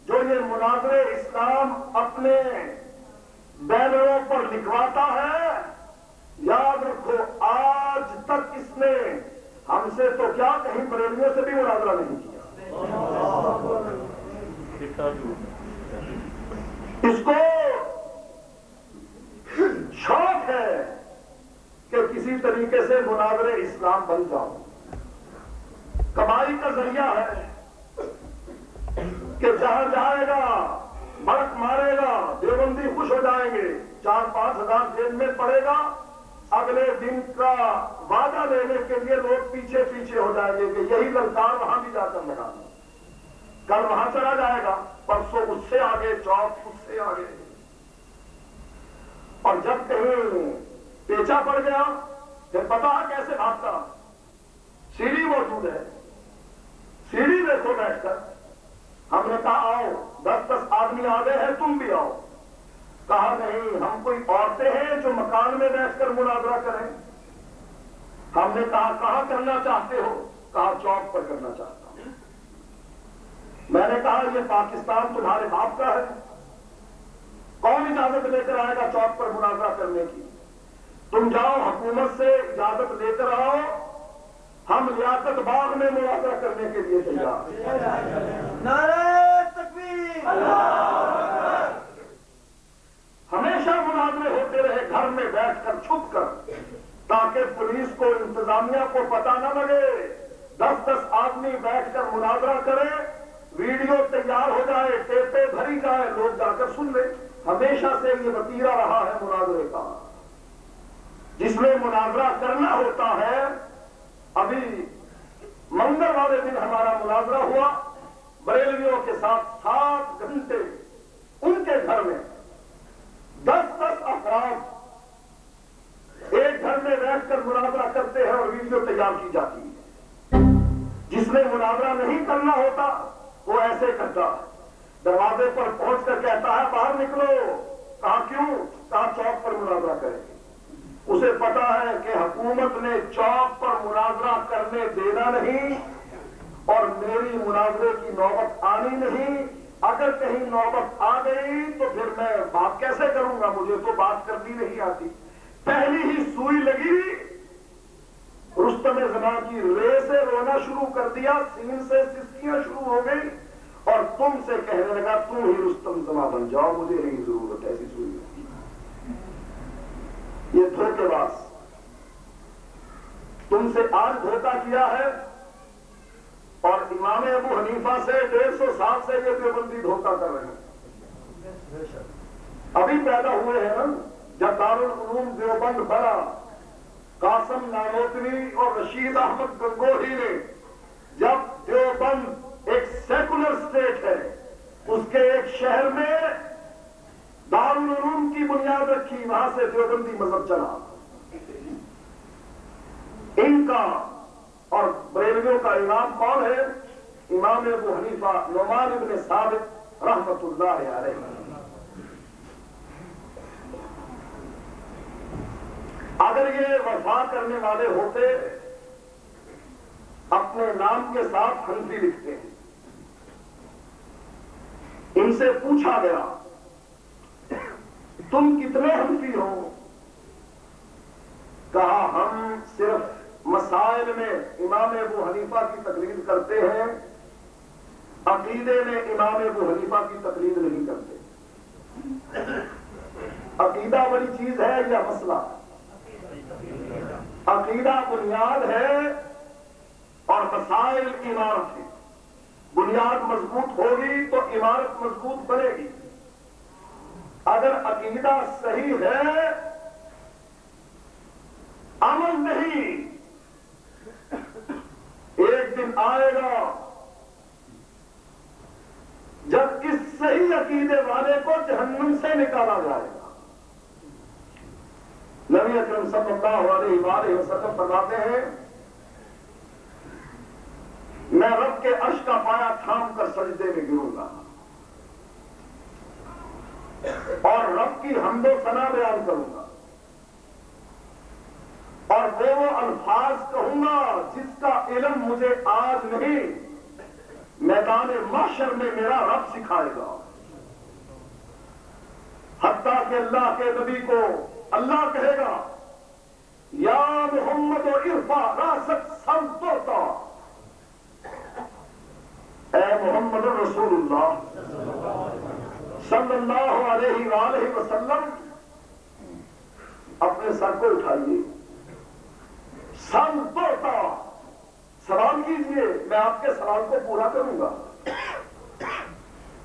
جو یہ مناظر اسلام اپنے بینروں پر لکھواتا ہے، یاد رکھو آج تک اس نے ہم سے تو کیا کہیں بریلیوں سے بھی مناظرہ نہیں کیا۔ اس کو شوق ہے کہ کسی طریقے سے مناظر اسلام بن جاؤ، کمائی کا ذریعہ ہے کہ جہاں جائے گا بڑک مارے گا، دیوبندی خوش ہو جائیں گے، 4-5 ہزار جیب میں پڑے گا، اگلے دن کا وعدہ لینے کے لیے لوگ پیچھے پیچھے ہو جائیں گے کہ یہی للکار وہاں بھی جا کر لگا، کل وہاں چلا جائے گا، پرسوں اس سے آگے، چوک اس سے آگے۔ اور جب کہیں پیچا پڑ گیا پھر پتا ہے کیسے بھاگتا، سیڑھی موجود ہے، سیڑھی دیکھو بیٹھ کر۔ ہم نے کہا آؤ، 10 آدمی آ گئے ہیں، تم بھی آؤ۔ کہا نہیں، ہم کوئی عورتیں ہیں جو مکان میں بیٹھ کر مناظرہ کریں۔ ہم نے کہا کہاں کرنا چاہتے ہو؟ کہا چوک پر کرنا چاہتا ہوں۔ میں نے کہا یہ پاکستان تمہارے باپ کا ہے، کون اجازت لے کر آئے گا چوک پر مناظرہ کرنے کی؟ تم جاؤ حکومت سے اجازت لے کر آؤ، ہم لیاقت باغ میں مناظرہ کرنے کے لیے تیار۔ نعرہ تکبیر! ہمیشہ مناظرے ہوتے رہے گھر میں بیٹھ کر چھپ کر، تاکہ پولیس کو، انتظامیہ کو پتہ نہ لگے۔ 10 آدمی بیٹھ کر مناظرہ کرے، ویڈیو تیار ہو جائے، ٹیپیں بھری جائے، لوگ جا کر سن لیں۔ ہمیشہ سے یہ وتیرہ رہا ہے مناظرے کا۔ جس میں مناظرہ کرنا ہوتا ہے، ابھی منگل والے دن ہمارا مناظرہ ہوا بریلویوں کے ساتھ، 7 گھنٹے ان کے گھر میں 10 افراد ایک گھر میں بیٹھ کر مناظرہ کرتے ہیں اور ویڈیو تیار کی جاتی ہے۔ جس نے مناظرہ نہیں کرنا ہوتا وہ ایسے کرتا ہے، دروازے پر پہنچ کر کہتا ہے باہر نکلو۔ کہا کیوں؟ کہا چوک پر مناظرہ کریں۔ اسے پتا ہے کہ حکومت نے چوک پر مناظرہ کرنے دینا نہیں، اور میری مناظرے کی نوبت آنی نہیں۔ اگر کہیں نوبت آ گئی تو پھر میں بات کیسے کروں گا؟ مجھے تو بات کرنی نہیں آتی۔ پہلی ہی سوئی لگی، رستم زمان کی رے سے رونا شروع کر دیا، سین سے سسکیاں شروع ہو گئی، اور تم سے کہنے لگا تم ہی رستم زمان بن جاؤ، مجھے نہیں ضرورت ایسی سوئی لگی۔ یہ دھوکے باز تم سے آج دھوکہ کیا ہے، اور امام ابو حنیفہ سے 150 سال سے یہ دیوبندی دھوکہ کر رہے ہیں۔ ابھی پیدا ہوئے ہیں نا، جب دارالعلوم دیوبند بنا، قاسم نانوتوی اور رشید احمد گنگوہی نے جب دیوبند ایک سیکولر اسٹیٹ ہے، اس کے ایک شہر میں دارالعلوم کی بنیاد رکھی، وہاں سے دیوبندی مذہب چلا۔ ان کا اور بریلویوں کا امام کون ہے؟ امام ابو حنیفہ نعمان ابن ثابت رحمت اللہ علیہ۔ اگر یہ وفا کرنے والے ہوتے، اپنے نام کے ساتھ حنفی لکھتے ہیں۔ ان سے پوچھا گیا تم کتنے حنفی ہو؟ کہا ہم صرف مسائل میں امام ابو حنیفہ کی تقلید کرتے ہیں، عقیدے میں امام ابو حنیفہ کی تقلید نہیں کرتے۔ عقیدہ بڑی چیز ہے یا مسئلہ؟ عقیدہ بنیاد ہے اور مسائل عمارت ہیں. بنیاد مضبوط ہوگی تو عمارت مضبوط بنے گی. اگر عقیدہ صحیح ہے، عمل نہیں، ایک دن آئے گا جب اس صحیح عقیدے والے کو جہنم سے نکالا جائے گا. نبی اکرم صلی اللہ علیہ وآلہ وسلم فرماتے ہیں میں رب کے عرش کا پایا تھام کر سجدے میں گروں گا اور رب کی حمد و ثنا بیان کروں گا اور وہ الفاظ کہوں گا جس کا علم مجھے آج نہیں، میدان محشر میں میرا رب سکھائے گا. حتیٰ کہ اللہ کے نبی کو اللہ کہے گا یا محمد و ارفع راست سم توتا، اے محمد رسول اللہ صلی اللہ علیہ وآلہ وسلم اپنے سر کو اٹھائیے، سم توتا، سوال کیجئے، میں آپ کے سوال کو پورا کروں گا.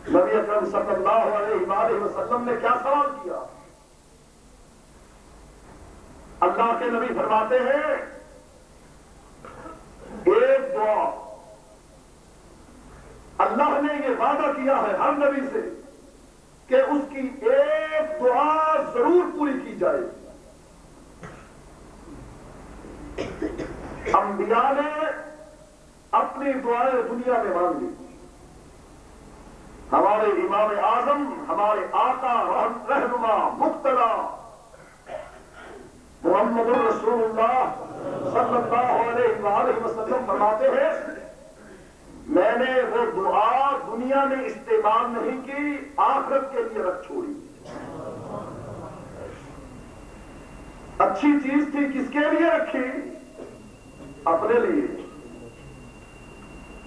نبی اکرم صلی اللہ علیہ وآلہ وسلم نے کیا سوال کیا؟ اللہ کے نبی فرماتے ہیں ایک دعا اللہ نے یہ وعدہ کیا ہے ہر نبی سے کہ اس کی ایک دعا ضرور پوری کی جائے. انبیاء نے اپنی دعائیں دنیا میں مانگی. ہمارے امام اعظم، ہمارے آقا رہنما مقتدا محمد رسول اللہ صلی اللہ علیہ وآلہ وسلم فرماتے ہیں میں نے وہ دعا دنیا میں استعمال نہیں کی، آخرت کے لیے رکھ چھوڑی. اچھی چیز تھی، کس کے لیے رکھی؟ اپنے لیے،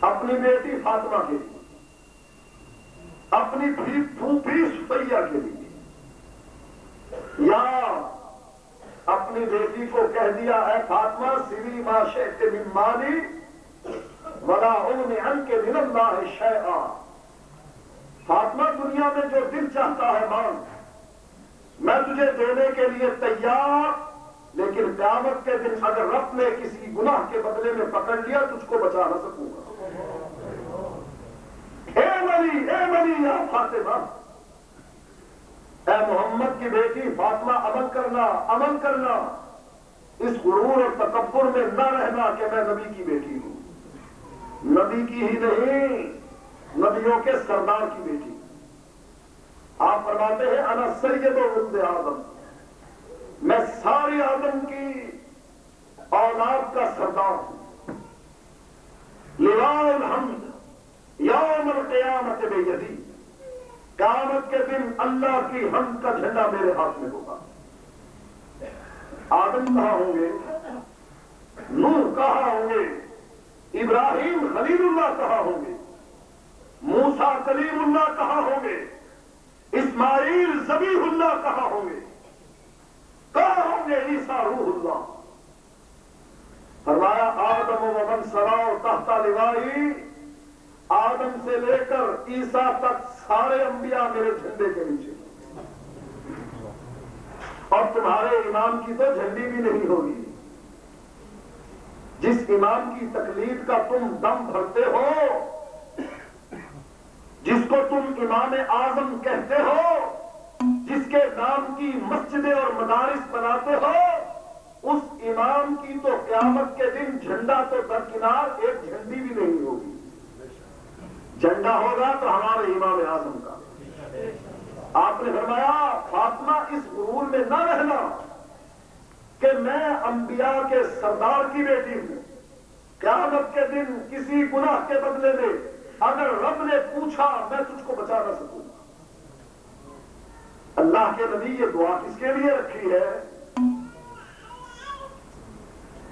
اپنی بیٹی فاطمہ کے لیے، اپنی پھوپھی سفیہ کے لیے، یا اپنی بیٹی کو کہہ دیا ہے فاطمہ سوی ما شئت من مالی ولا اغنی عنک من اللہ شیئا، فاطمہ دنیا میں جو دل چاہتا ہے مانگ، میں تجھے دینے کے لیے تیار، لیکن قیامت کے دن اگر رب نے کسی گناہ کے بدلے میں پکڑ لیا تجھ کو بچا نہ سکوں گا. اے ملی یا فاطمہ، اے محمد کی بیٹی فاطمہ عمل کرنا، اس غرور اور تکبر میں نہ رہنا کہ میں نبی کی بیٹی ہوں. نبی کی ہی نہیں، نبیوں کے سردار کی بیٹی. آپ فرماتے ہیں انا سید ولد آدم، میں ساری آدم کی اولاد کا سردار ہوں. لواء الحمد یوم القیامت بیدی، قیامت کے دن اللہ کی حمد کا جھنڈا میرے ہاتھ میں ہوگا. آدم کہاں ہوں گے؟ نوح کہاں ہوں گے؟ ابراہیم خلیل اللہ کہاں ہوں گے؟ موسیٰ کلیم اللہ کہاں ہوں گے؟ اسماعیل ذبیح اللہ کہاں ہوں گے؟ کہاں ہوں گے عیسیٰ روح اللہ؟ فرمایا آدم و من سراء تحت لوائی، آدم سے لے کر عیسیٰ تک سارے انبیاء میرے جھنڈے کے نیچے. اور تمہارے امام کی تو جھنڈی بھی نہیں ہوگی. جس امام کی تقلید کا تم دم بھرتے ہو، جس کو تم امام اعظم کہتے ہو، جس کے نام کی مسجدیں اور مدارس بناتے ہو، اس امام کی تو قیامت کے دن جھنڈا تو درکنار ایک جھنڈی بھی نہیں ہوگی. جھنڈا ہوگا تو ہمارے امام اعظم کا. آپ نے فرمایا فاطمہ اس غرور میں نہ رہنا کہ میں انبیاء کے سردار کی بیٹی ہوں. قیامت کے دن کسی گناہ کے بدلے میں اگر رب نے پوچھا میں تجھ کو بچا نہ سکوں گا. اللہ کے نبی یہ دعا کس کے لیے رکھی ہے؟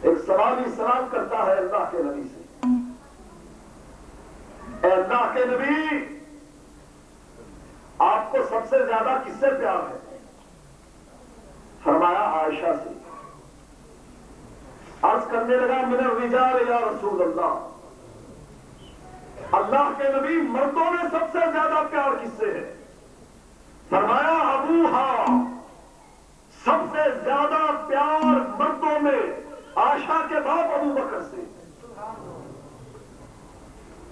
ایک سوال ہی سوال کرتا ہے اللہ کے نبی سے، اے اللہ کے نبی آپ کو سب سے زیادہ کس سے پیار ہے؟ فرمایا عائشہ سے. عرض کرنے لگا من الرجال یا رسول اللہ، اللہ کے نبی مردوں میں سب سے زیادہ پیار کس سے ہے؟ فرمایا ابوہا، سب سے زیادہ پیار مردوں میں عائشہ کے باپ ابو بکر سے،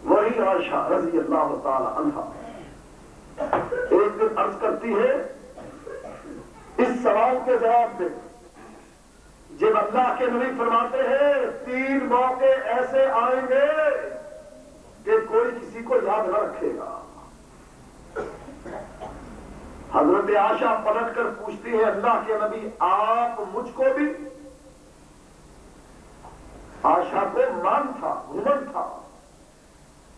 وہی عائشہ رضی اللہ تعالی عنہا ایک دن عرض کرتی ہے اس سوال کے جواب میں، جب اللہ کے نبی فرماتے ہیں 3 موقع ایسے آئیں گے کہ کوئی کسی کو یاد نہ رکھے گا، حضرت عائشہ پلٹ کر پوچھتی ہے اللہ کے نبی آپ مجھ کو بھی؟ عائشہ کو مان تھا، گھمنڈ تھا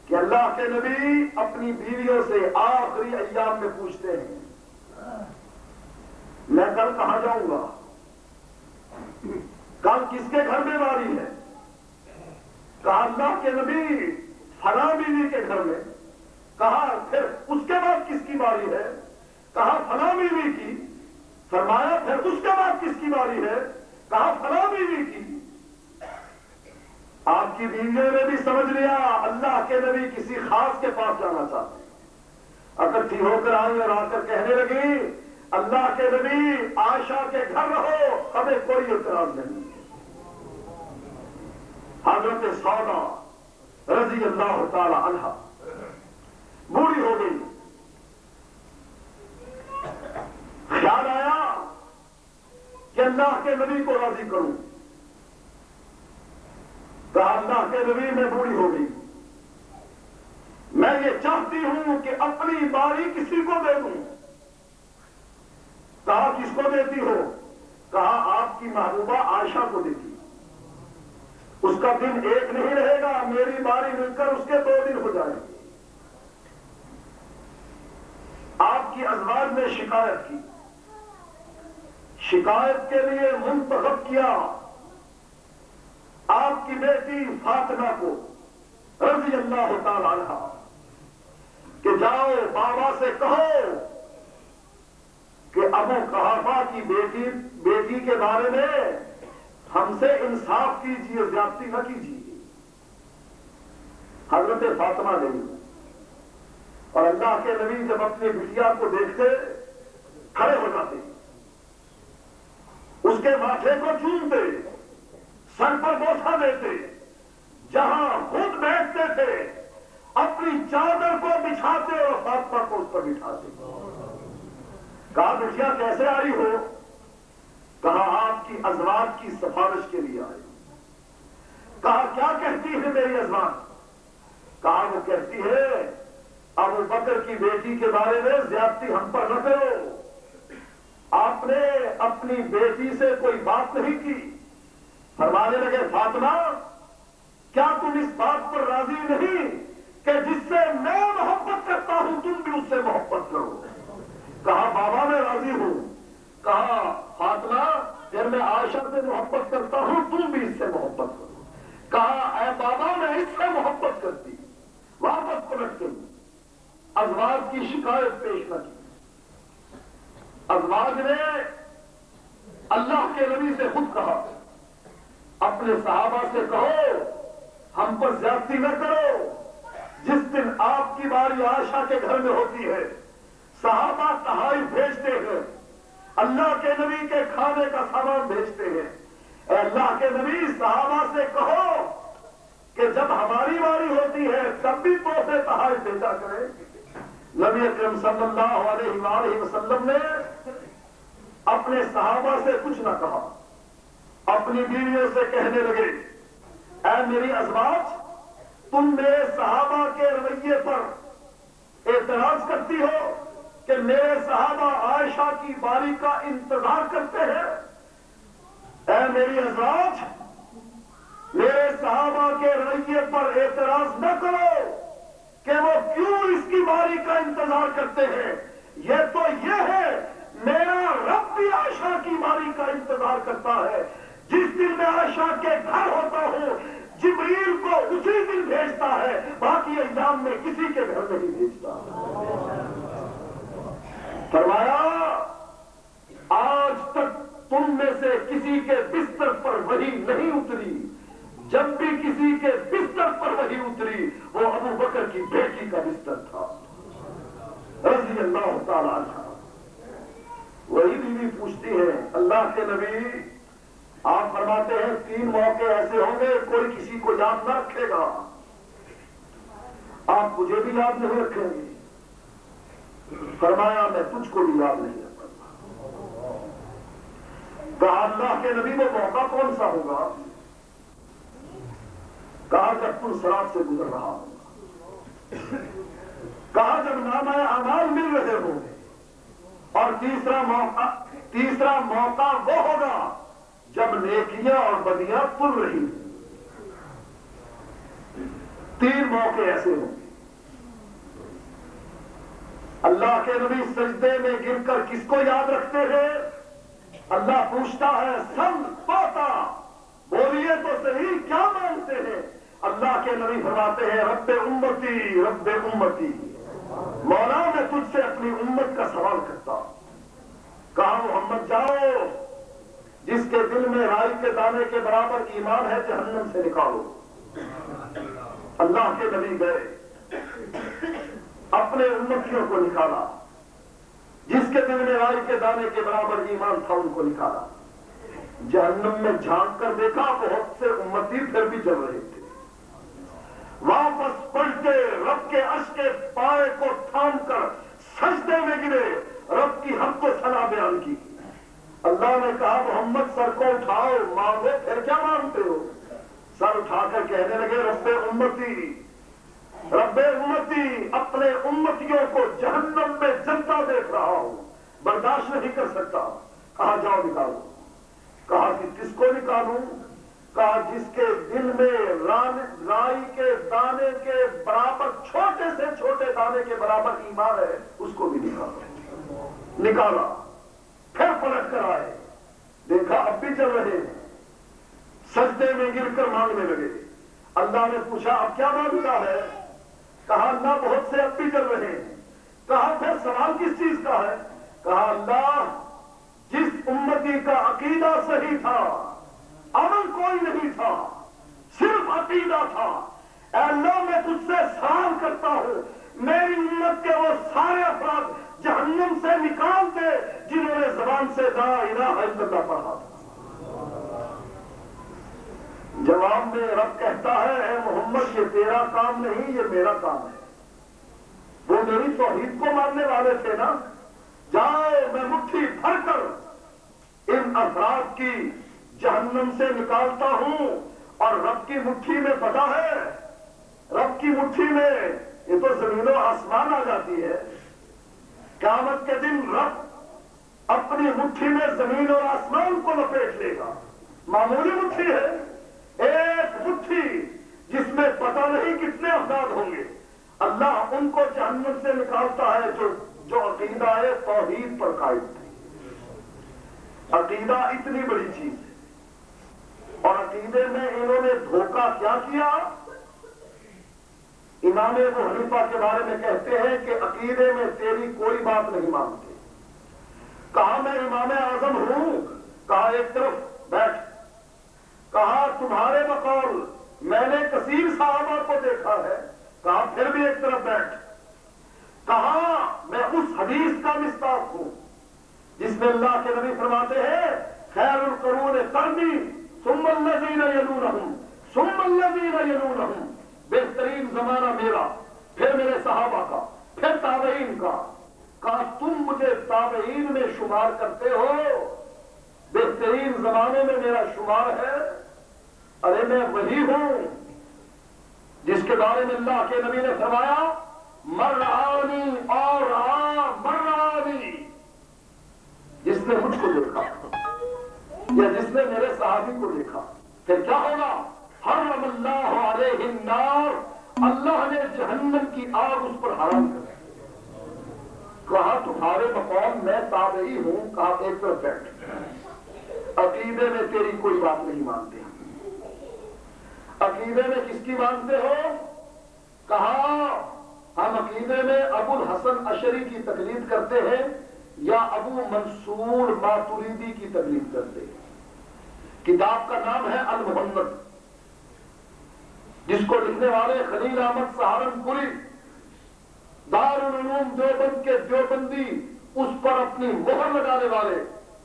کہ اللہ کے نبی اپنی بیویوں سے آخری ایام میں پوچھتے ہیں میں کل کہاں جاؤں گا، کل کس کے گھر میں باری ہے؟ کہا اللہ کے نبی فلاں بیوی کے گھر میں، کہا پھر اس کے بعد کس کی باری ہے؟ کہا فلاں بیوی کی، فرمایا پھر اس کے بعد کس کی باری ہے؟ کہا فلاں بیوی کی۔ آپ کی بیویوں نے بھی سمجھ لیا اللہ کے نبی کسی خاص کے پاس جانا چاہتے ہیں، اکٹھی ہو کر آئی اور آ کر کہنے لگی اللہ کے نبی عائشہ کے گھر رہو، ہمیں کوئی اعتراض نہیں۔ حضرت سودا رضی اللہ تعالی عنہا بوڑھی ہو گئی، خیال آیا کہ اللہ کے نبی کو راضی کروں، کہا اللہ کے نبی میں بوڑھی ہو گئی، میں یہ چاہتی ہوں کہ اپنی باری کسی کو دے دوں۔ کہا کس کو دیتی ہو؟ کہا آپ کی محبوبہ عائشہ کو دیتی، اس کا دن ایک نہیں رہے گا، میری باری مل کر اس کے 2 دن ہو جائیں گے۔ آپ کی ازواج نے شکایت کی، شکایت کے لیے منتخب کیا آپ کی بیٹی فاطمہ کو رضی اللہ تعالی عنہا کہ جاؤ بابا سے کہو کہ ابو قحافہ کی بیٹی کے بارے میں ہم سے انصاف کیجیے، زیادتی نہ کیجیے۔ حضرت فاطمہ گئی اور اللہ کے نبی جب اپنی بٹیا کو دیکھتے کھڑے ہو جاتے، اس کے ماتھے کو چومتے، سر پر بوسہ دیتے، جہاں خود بیٹھتے تھے اپنی چادر کو بچھاتے اور فاطمہ کو اس پر بٹھاتے۔ کہا بٹیا کیسے آئی ہو؟ کہا آپ کی ازواج کی سفارش کے لیے آئی۔ کہا کیا کہتی ہے میری ازواج؟ کہا وہ کہتی ہے ابو بکر کی بیٹی کے بارے میں زیادتی ہم پر نہ کرو، آپ نے اپنی بیٹی سے کوئی بات نہیں کی۔ فرمانے لگے فاطمہ کیا تم اس بات پر راضی نہیں کہ جس سے میں محبت کرتا ہوں تم بھی اس سے محبت کرو؟ کہا بابا میں راضی ہوں۔ کہا فاطمہ پھر میں عائشہ سے محبت کرتا ہوں تم بھی اس سے محبت کرو۔ کہا اے بابا میں اس سے محبت کرتی، واپس پلٹ گئی، ازواج کی شکایت پیش نہ کی۔ ازواج نے اللہ کے نبی سے خود کہا اپنے صحابہ سے کہو ہم پر زیادتی نہ کرو، جس دن آپ کی باری عائشہ کے گھر میں ہوتی ہے صحابہ تحائف بھیجتے ہیں، اللہ کے نبی کے کھانے کا سامان بھیجتے ہیں، اے اللہ کے نبی صحابہ سے کہو کہ جب ہماری باری ہوتی ہے تب بھی تحفے تحائف بھیجا کریں۔ نبی اکرم صلی اللہ علیہ وآلہ وسلم نے اپنے صحابہ سے کچھ نہ کہا، اپنی بیویوں سے کہنے لگے اے میری ازواج تم میرے صحابہ کے رویے پر اعتراض کرتی ہو کہ میرے صحابہ عائشہ کی باری کا انتظار کرتے ہیں؟ اے میری ازواج میرے صحابہ کے رویے پر اعتراض نہ کرو کہ وہ کیوں اس کی باری کا انتظار کرتے ہیں، یہ تو یہ ہے میرا رب بھی عائشہ کی باری کا انتظار کرتا ہے، جس دن میں عائشہ کے گھر ہوتا ہوں جبریل کو اسی دن بھیجتا ہے، باقی ایام میں کسی کے گھر نہیں بھیجتا۔ فرمایا آج تک تم میں سے کسی کے بستر پر وحی نہیں اتری، جب بھی کسی کے بستر پر وحی اتری وہ ابو بکر کی بیٹی کا بستر تھا رضی اللہ تعالی عنہ۔ وہی بیوی پوچھتی ہے اللہ کے نبی آپ فرماتے ہیں 3 موقع ایسے ہوں گے کوئی کسی کو یاد نہ رکھے گا، آپ مجھے بھی یاد نہیں رکھیں گے؟ فرمایا میں تجھ کو بھی یاد نہیں رکھوں گا۔ کہا اللہ کے نبی وہ موقع کون سا ہوگا؟ کہا جب تم صراط سے گزر رہا ہوگا، کہا جب نامہ اعمال مل رہے ہوں گے، اور تیسرا موقع وہ ہوگا جب نیکیاں اور بدیاں تل رہی ہیں۔ 3 موقع ایسے ہوں گے۔ اللہ کے نبی سجدے میں گر کر کس کو یاد رکھتے ہیں؟ اللہ پوچھتا ہے سن پاتا بولیے تو صحیح کیا مانتے ہیں؟ اللہ کے نبی فرماتے ہیں رب امتی رب امتی، مولا میں تجھ سے اپنی امت کا سوال کرتا ہوں۔ کہا محمد جاؤ جس کے دل میں رائی کے دانے کے برابر ایمان ہے جہنم سے نکالو۔ اللہ کے نبی گئے اپنے امتیوں کو نکالا، جس کے دل میں رائی کے دانے کے برابر ایمان تھا ان کو نکالا۔ جہنم میں جھانک کر دیکھا بہت سے امتی پھر بھی جل رہے تھے، واپس پلٹے رب کے عرش کے پائے کو تھام کر سجدے میں گرے، رب کی حمد و ثنا بیان کی۔ اللہ نے کہا محمد سر کو اٹھاؤ مانگو، پھر کیا مانگتے ہو؟ سر اٹھا کر کہنے لگے رب امتی رب امتی، اپنے امتیوں کو جہنم میں جلتا دیکھ رہا ہوں، برداشت نہیں کر سکتا۔ کہا جاؤ نکالو۔ کہا کہ کس کو نکالوں؟ کہا جس کے دل میں رائی کے دانے کے برابر چھوٹے سے چھوٹے دانے کے برابر ایمان ہے اس کو بھی نکالو۔ نکالا، پھر پلٹ کر آئے، دیکھا اب بھی چل رہے ہیں، سجدے میں گر کر مانگنے لگے۔ اللہ نے پوچھا اب کیا مانگتا ہے؟ کہا اللہ بہت سے اب بھی چل رہے ہیں۔ کہا پھر سوال کس چیز کا ہے؟ کہا اللہ جس امتی کا عقیدہ صحیح تھا، عمل کوئی نہیں تھا، صرف عقیدہ تھا، اے اللہ میں تجھ سے سوال کرتا ہوں میری امت کے وہ سارے افراد جہنم سے نکال دے جنہوں نے زبان سے لا الہ الا اللہ پڑھا تھا۔ جواب میں رب کہتا ہے اے محمد یہ تیرا کام نہیں، یہ میرا کام ہے۔ وہ میری توحید کو ماننے والے تھے نا، جاؤ میں مٹھی بھر کر ان افراد کی جہنم سے نکالتا ہوں، اور رب کی مٹھی میں پتہ ہے، رب کی مٹھی میں یہ تو زمین و آسمان آ جاتی ہے۔ قیامت کے دن رب اپنی مٹھی میں زمین اور آسمان کو لپیٹ لے گا۔ معمولی مٹھی ہے، ایک مٹھی جس میں پتہ نہیں کتنے افراد ہوں گے۔ اللہ ان کو جہنم سے نکالتا ہے جو عقیدہ ہے توحید پر قائم تھے۔ عقیدہ اتنی بڑی چیز ہے، اور عقیدے میں انہوں نے دھوکہ کیا کیا؟ امام ابو حنیفہ کے بارے میں کہتے ہیں کہ عقیدے میں تیری کوئی بات نہیں مانتے۔ کہا میں امام اعظم ہوں، کہا ایک طرف بیٹھ۔ کہا تمہارے بقول میں نے کثیر صحابہ کو دیکھا ہے، کہا پھر بھی ایک طرف بیٹھ۔ کہا میں اس حدیث کا مصداق ہوں جس میں اللہ کے نبی فرماتے ہیں خیر القرون قرنی ثم الذین یلونہم ثم الذین یلونہم، بہترین زمانہ میرا، پھر میرے صحابہ کا، پھر تابعین کا۔ کہا تم مجھے تابعین میں شمار کرتے ہو، بہترین زمانے میں میرا شمار ہے؟ ارے میں وہی ہوں جس کے بارے میں اللہ کے نبی نے فرمایا مرآنی اور مرآنی، جس نے مجھ کو دیکھا یا جس نے میرے صحابی کو دیکھا پھر کیا ہوگا؟ حرم اللہ علیہ النار، اللہ نے جہنم کی آگ اس پر حرام کر دی۔ کہا تمہارے مقام میں تابعی ہوں، کہا ایک طرف بیٹھ۔ عقیدے میں تیری کوئی بات نہیں مانتے، عقیدے میں کس کی مانتے ہو؟ کہا ہم عقیدے میں ابو الحسن اشعری کی تقلید کرتے ہیں یا ابو منصور ماتریدی کی تقلید کرتے ہیں۔ کتاب کا نام ہے المحنت، جس کو لکھنے والے خلیل احمد سہارنپوری دارالعلوم دیوبند کے دیوبندی اس پر اپنی مہر لگانے والے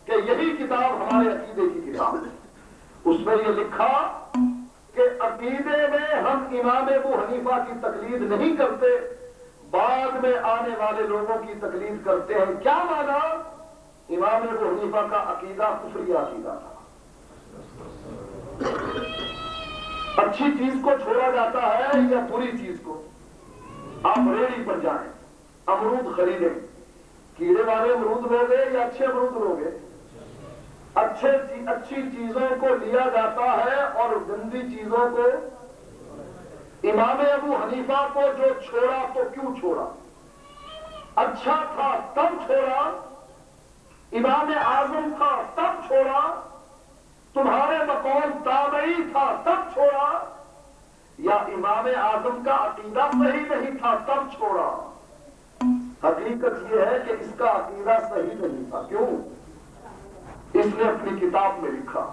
کہ یہی کتاب ہمارے عقیدے کی کتاب ہے۔ اس میں یہ لکھا کہ عقیدے میں ہم امام ابو حنیفہ کی تقلید نہیں کرتے، بعد میں آنے والے لوگوں کی تقلید کرتے ہیں۔ کیا مانا؟ امام ابو حنیفہ کا عقیدہ کفری عقیدہ تھا۔ اچھی چیز کو چھوڑا جاتا ہے یا بری چیز کو؟ آپ ریڑھی پر جائیں، امرود خریدیں، کیڑے والے امرود لوگے یا اچھے امرود لوگے؟ اچھی چیزوں کو لیا جاتا ہے اور گندی چیزوں کو۔ امام ابو حنیفہ کو جو چھوڑا تو کیوں چھوڑا؟ اچھا تھا تب چھوڑا، امام اعظم تھا تب چھوڑا، تمہارے بقول تابعی تھا تب چھوڑا، یا امام اعظم کا عقیدہ صحیح نہیں تھا تب چھوڑا؟ حقیقت یہ ہے کہ اس کا عقیدہ صحیح نہیں تھا۔ کیوں؟ اس نے اپنی کتاب میں لکھا،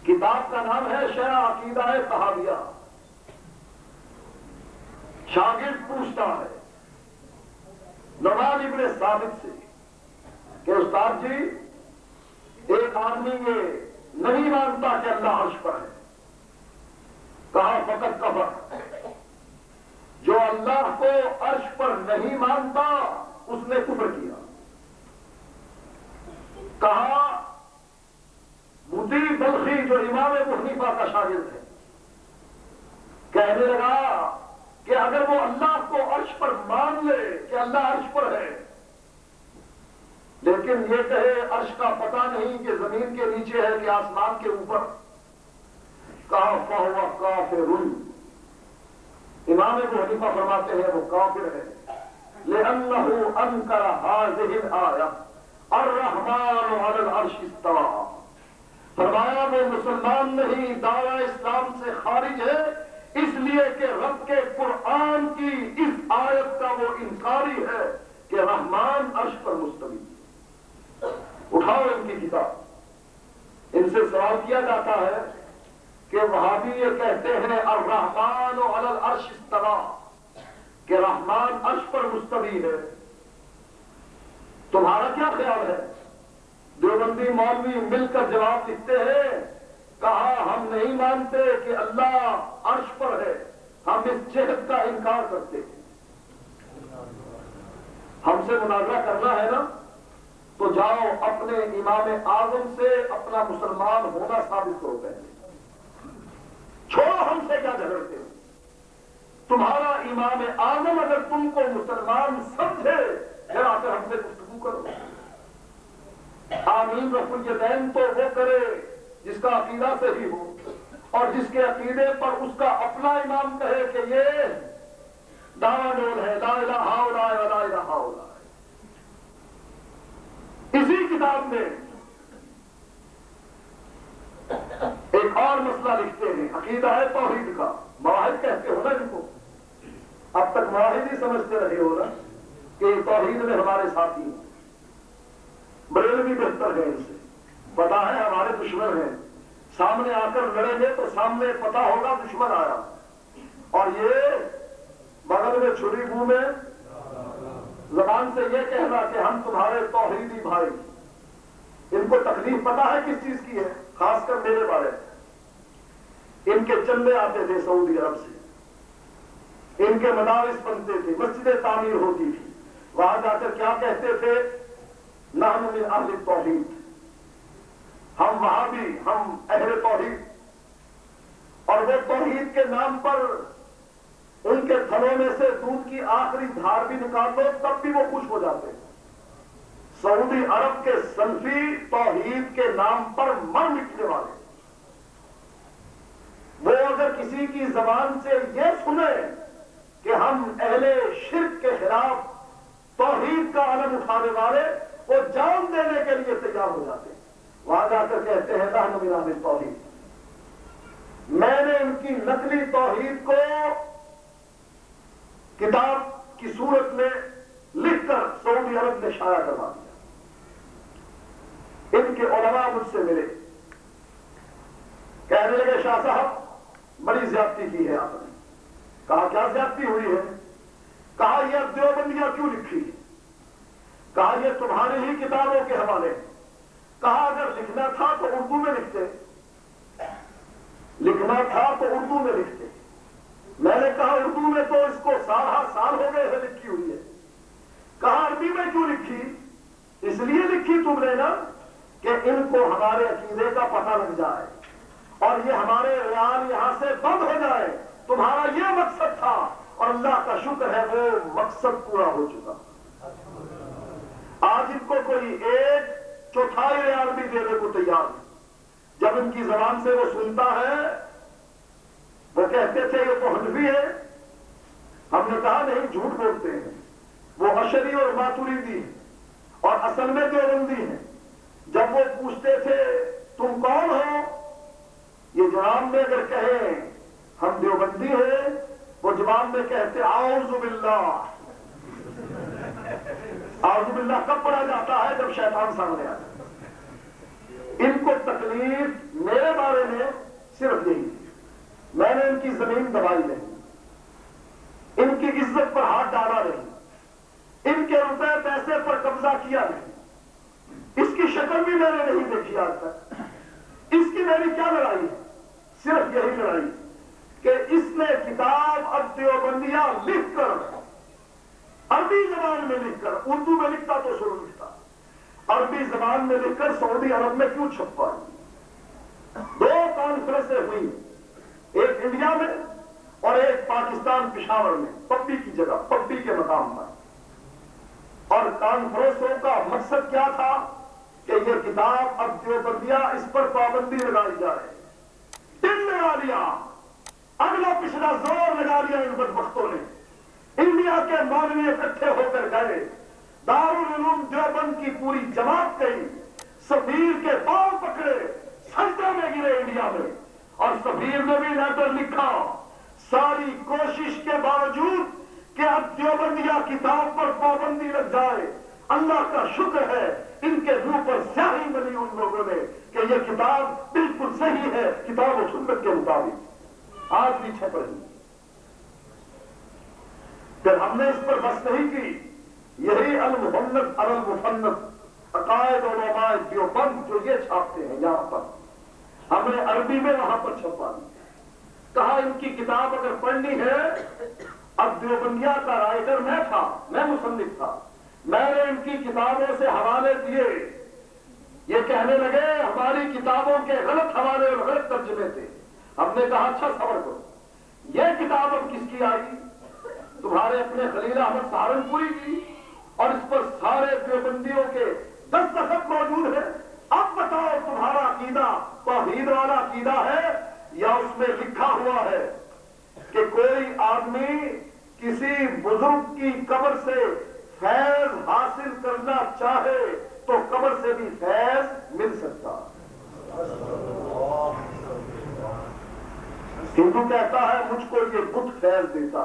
کتاب کا نام ہے شرح عقیدہ طحاویہ۔ شاگرد پوچھتا ہے نعمان ابن ثابت سے کہ استاد جی، ایک آدمی یہ نہیں مانتا کہ اللہ عرش پر ہے، کہا فقط کفر، جو اللہ کو عرش پر نہیں مانتا اس نے کفر کیا۔ کہا مطیع بلخی جو امام ابو حنیفہ کا شاگرد ہے، کہنے لگا کہ اگر وہ اللہ کو عرش پر مان لے کہ اللہ عرش پر ہے، لیکن یہ کہے عرش کا پتہ نہیں کہ زمین کے نیچے ہے کہ آسمان کے اوپر، کہا فہو کافر۔ امام ابو حنیفہ فرماتے ہیں وہ کافر ہے، لأنه انکر هذه الآیہ الرحمن علی العرش استوى۔ فرمایا وہ مسلمان نہیں، دعوی اسلام سے خارج ہے، اس لیے کہ رب کے قرآن کی اس آیت کا وہ انکاری ہے کہ رحمان عرش پر مستوی۔ اٹھاؤ ان کی کتاب، ان سے سوال کیا جاتا ہے کہ وہابی یہ کہتے ہیں الرحمن علی العرش استوى، کہ رحمان عرش پر مستوی ہے، تمہارا کیا خیال ہے؟ دیوبندی مولوی مل کر جواب لکھتے ہیں، کہا ہم نہیں مانتے کہ اللہ عرش پر ہے، ہم اس جہت کا انکار کرتے ہیں۔ ہم سے مناظرہ کرنا ہے نا، تو جاؤ اپنے امام اعظم سے اپنا مسلمان ہونا ثابت کرو پہلے، چھوڑو ہم سے کیا جھگڑتے ہو۔ تمہارا امام اعظم اگر تم کو مسلمان سمجھے پھر آ کر ہم سے گفتگو کرو۔ آمین رفع الیدین تو وہ کرے جس کا عقیدہ صحیح ہو، اور جس کے عقیدے پر اس کا اپنا امام کہے کہ یہ دعویٰ ڈول ہے، لا الہ الا اللہ ولا الہ الا اللہ۔ اسی کتاب میں ایک اور مسئلہ لکھتے ہیں، عقیدہ ہے توحید کا، مواحد کہتے ہو نا ان کو، اب تک مواحد ہی سمجھتے رہے ہو نا کہ توحید میں ہمارے ساتھی ہیں، بریلوی بہتر ہے ان سے، پتا ہے ہمارے دشمن ہیں، سامنے آ کر لڑیں گے تو سامنے پتا ہوگا دشمن آیا، اور یہ بغل میں چھری منہ میں زبان سے یہ کہنا کہ ہم تمہارے توحیدی بھائی۔ ان کو تکلیف پتا ہے کس چیز کی ہے، خاص کر میرے بارے میں۔ ان کے چندے آتے تھے سعودی عرب سے، ان کے مدارس بنتے تھے، مسجدیں تعمیر ہوتی تھی، وہاں جا کر کیا کہتے تھے؟ نحن من اہل التوحید، ہم وہاں بھی، ہم اہل توحید۔ اور وہ توحید کے نام پر ان کے تھنوں میں سے دودھ کی آخری دھار بھی نکال دو تب بھی وہ خوش ہو جاتے۔ سعودی عرب کے سلفی توحید کے نام پر مر مٹنے والے، وہ اگر کسی کی زبان سے یہ سنے کہ ہم اہل شرک کے خلاف توحید کا علم اٹھانے والے، وہ جان دینے کے لیے تیار ہو جاتے، وہاں جا کر کہتے ہیں نحن من اہل التوحید۔ میں نے ان کی نقلی توحید کو کتاب کی صورت میں لکھ کر سعودی عرب نے شائع کروا دیا۔ ان کے علماء مجھ سے ملے، کہنے لگے شاہ صاحب بڑی زیادتی کی ہے آپ نے۔ کہا کیا زیادتی ہوئی ہے؟ کہا یہ دیوبندیاں کیوں لکھی؟ کہا یہ تمہاری ہی کتابوں کے حوالے۔ کہا اگر لکھنا تھا تو اردو میں لکھتے، لکھنا تھا تو اردو میں لکھتے۔ میں نے کہا اردو میں تو اس کو سال ہو گئے ہیں لکھی ہوئی ہے۔ کہا عربی میں کیوں لکھی؟ اس لیے لکھی تم نے نا کہ ان کو ہمارے عقیدے کا پتہ لگ جائے اور یہ ہمارے ریال یہاں سے بند ہو جائے۔ تمہارا یہ مقصد تھا اور اللہ کا شکر ہے وہ مقصد پورا ہو چکا۔ آج ان کو کوئی ایک چوتھائی ریال بھی دینے کو تیار نہیں۔ جب ان کی زبان سے وہ سنتا ہے، وہ کہتے تھے یہ تو حنفی ہے، ہم نے کہا نہیں جھوٹ بولتے ہیں، وہ اشعری اور ماتریدی ہیں اور اصل میں دیوبندی ہیں۔ جب وہ پوچھتے تھے تم کون ہو، یہ جواب میں اگر کہیں ہم دیوبندی ہیں، وہ جواب میں کہتے اعوذ باللہ۔ اعوذ باللہ کب پڑھا جاتا ہے؟ جب شیطان سامنے آتا ہے۔ ان کو تکلیف میرے بارے میں صرف یہی تھی، میں نے ان کی زمین دبائی نہیں، ان کی عزت پر ہاتھ ڈالا نہیں، ان کے روپے پیسے پر قبضہ کیا نہیں، اس کی شکل بھی میں نے نہیں دیکھی آج تک۔ اس کی میری کیا لڑائی ہے؟ صرف یہی لڑائی کہ اس نے کتاب اب دیوبندیاں لکھ کر عربی زبان میں لکھ کر، اردو میں لکھتا تو شروع لکھتا، عربی زبان میں لکھ کر سعودی عرب میں کیوں چھپوائی؟ 2 کانفرنسیں ہوئی، ایک انڈیا میں اور ایک پاکستان پشاور میں، پبی کی جگہ، پبی کے مقام پر۔ اور کانفرنسوں کا مقصد کیا تھا کہ یہ کتاب اب دیوبندیاں اس پر پابندی لگائی جائے۔ دل لگا لیا، اگلا پچھلا زور لگا لیا ان بدبختوں نے۔ انڈیا کے مولوی اکٹھے ہو کر گئے، دارالعلوم دیوبند کی پوری جماعت گئی، سفیر کے پاؤں پکڑے، سجدے میں گرے انڈیا میں، اور سفیر نے بھی لیٹر لکھا ساری کوشش کے باوجود کہ اب دیوبندیہ کتاب پر پابندی لگ جائے۔ اللہ کا شکر ہے ان کے منہ پر سیاہی ملی ان لوگوں نے کہ یہ کتاب بالکل صحیح ہے، کتاب و سنت کے مطابق، آج بھی چھپ رہی۔ پھر ہم نے اس پر بس نہیں کی، یہی المحنت المفنت عقائد علماء دیوبند جو یہ چھاپتے ہیں یہاں پر، ہم نے عربی میں وہاں پر چھپا دی۔ کہا ان کی کتاب اگر پڑھنی ہے، اب دیوبندیہ کا رائٹر میں تھا، میں مصنف تھا، میں نے ان کی کتابوں سے حوالے دیے، یہ کہنے لگے ہماری کتابوں کے غلط حوالے اور غلط ترجمے تھے۔ ہم نے کہا اچھا صبر کرو، یہ کتاب اب کس کی آئی؟ تمہارے اپنے خلیل احمد سہارنپوری کی، اور اس پر سارے دیوبندیوں کے دستخط موجود ہیں۔ اب بتاؤ تمہارا عقیدہ توحید والا عقیدہ ہے یا اس میں لکھا ہوا ہے کہ کوئی آدمی کسی بزرگ کی قبر سے فیض حاصل کرنا چاہے تو قبر سے بھی فیض مل سکتا؟ ہندو کہتا ہے مجھ کو یہ بت فیض دیتا،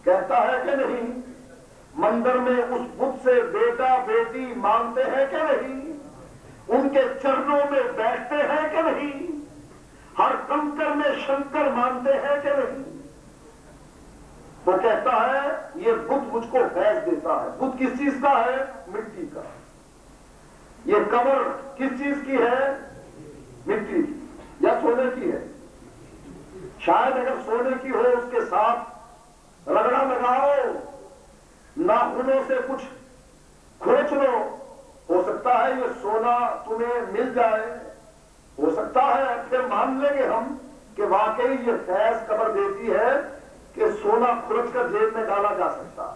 کہتا ہے کہ نہیں؟ مندر میں اس بت سے بیٹا بیٹی مانگتے ہیں کہ نہیں؟ ان کے چرنوں میں بیٹھتے ہیں کہ نہیں؟ ہر کنکر میں شنکر مانتے ہیں کہ نہیں؟ وہ کہتا ہے یہ بت مجھ کو فیض دیتا ہے۔ بت کس چیز کا ہے؟ مٹی کا۔ یہ قبر کس چیز کی ہے؟ مٹی کی یا سونے کی ہے؟ شاید اگر سونے کی ہو اس کے ساتھ رگڑا لگاؤ، ناخنوں سے کچھ کھینچ لو، ہو سکتا ہے یہ سونا تمہیں مل جائے، ہو سکتا ہے پھر مان لیں گے ہم کہ واقعی یہ فیض قبر دیتی ہے کہ سونا کھرچ کر جیب میں ڈالا جا سکتا۔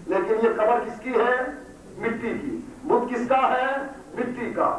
لیکن یہ قبر کس کی ہے؟ مٹی کی۔ بت کس کا ہے؟ مٹی کا۔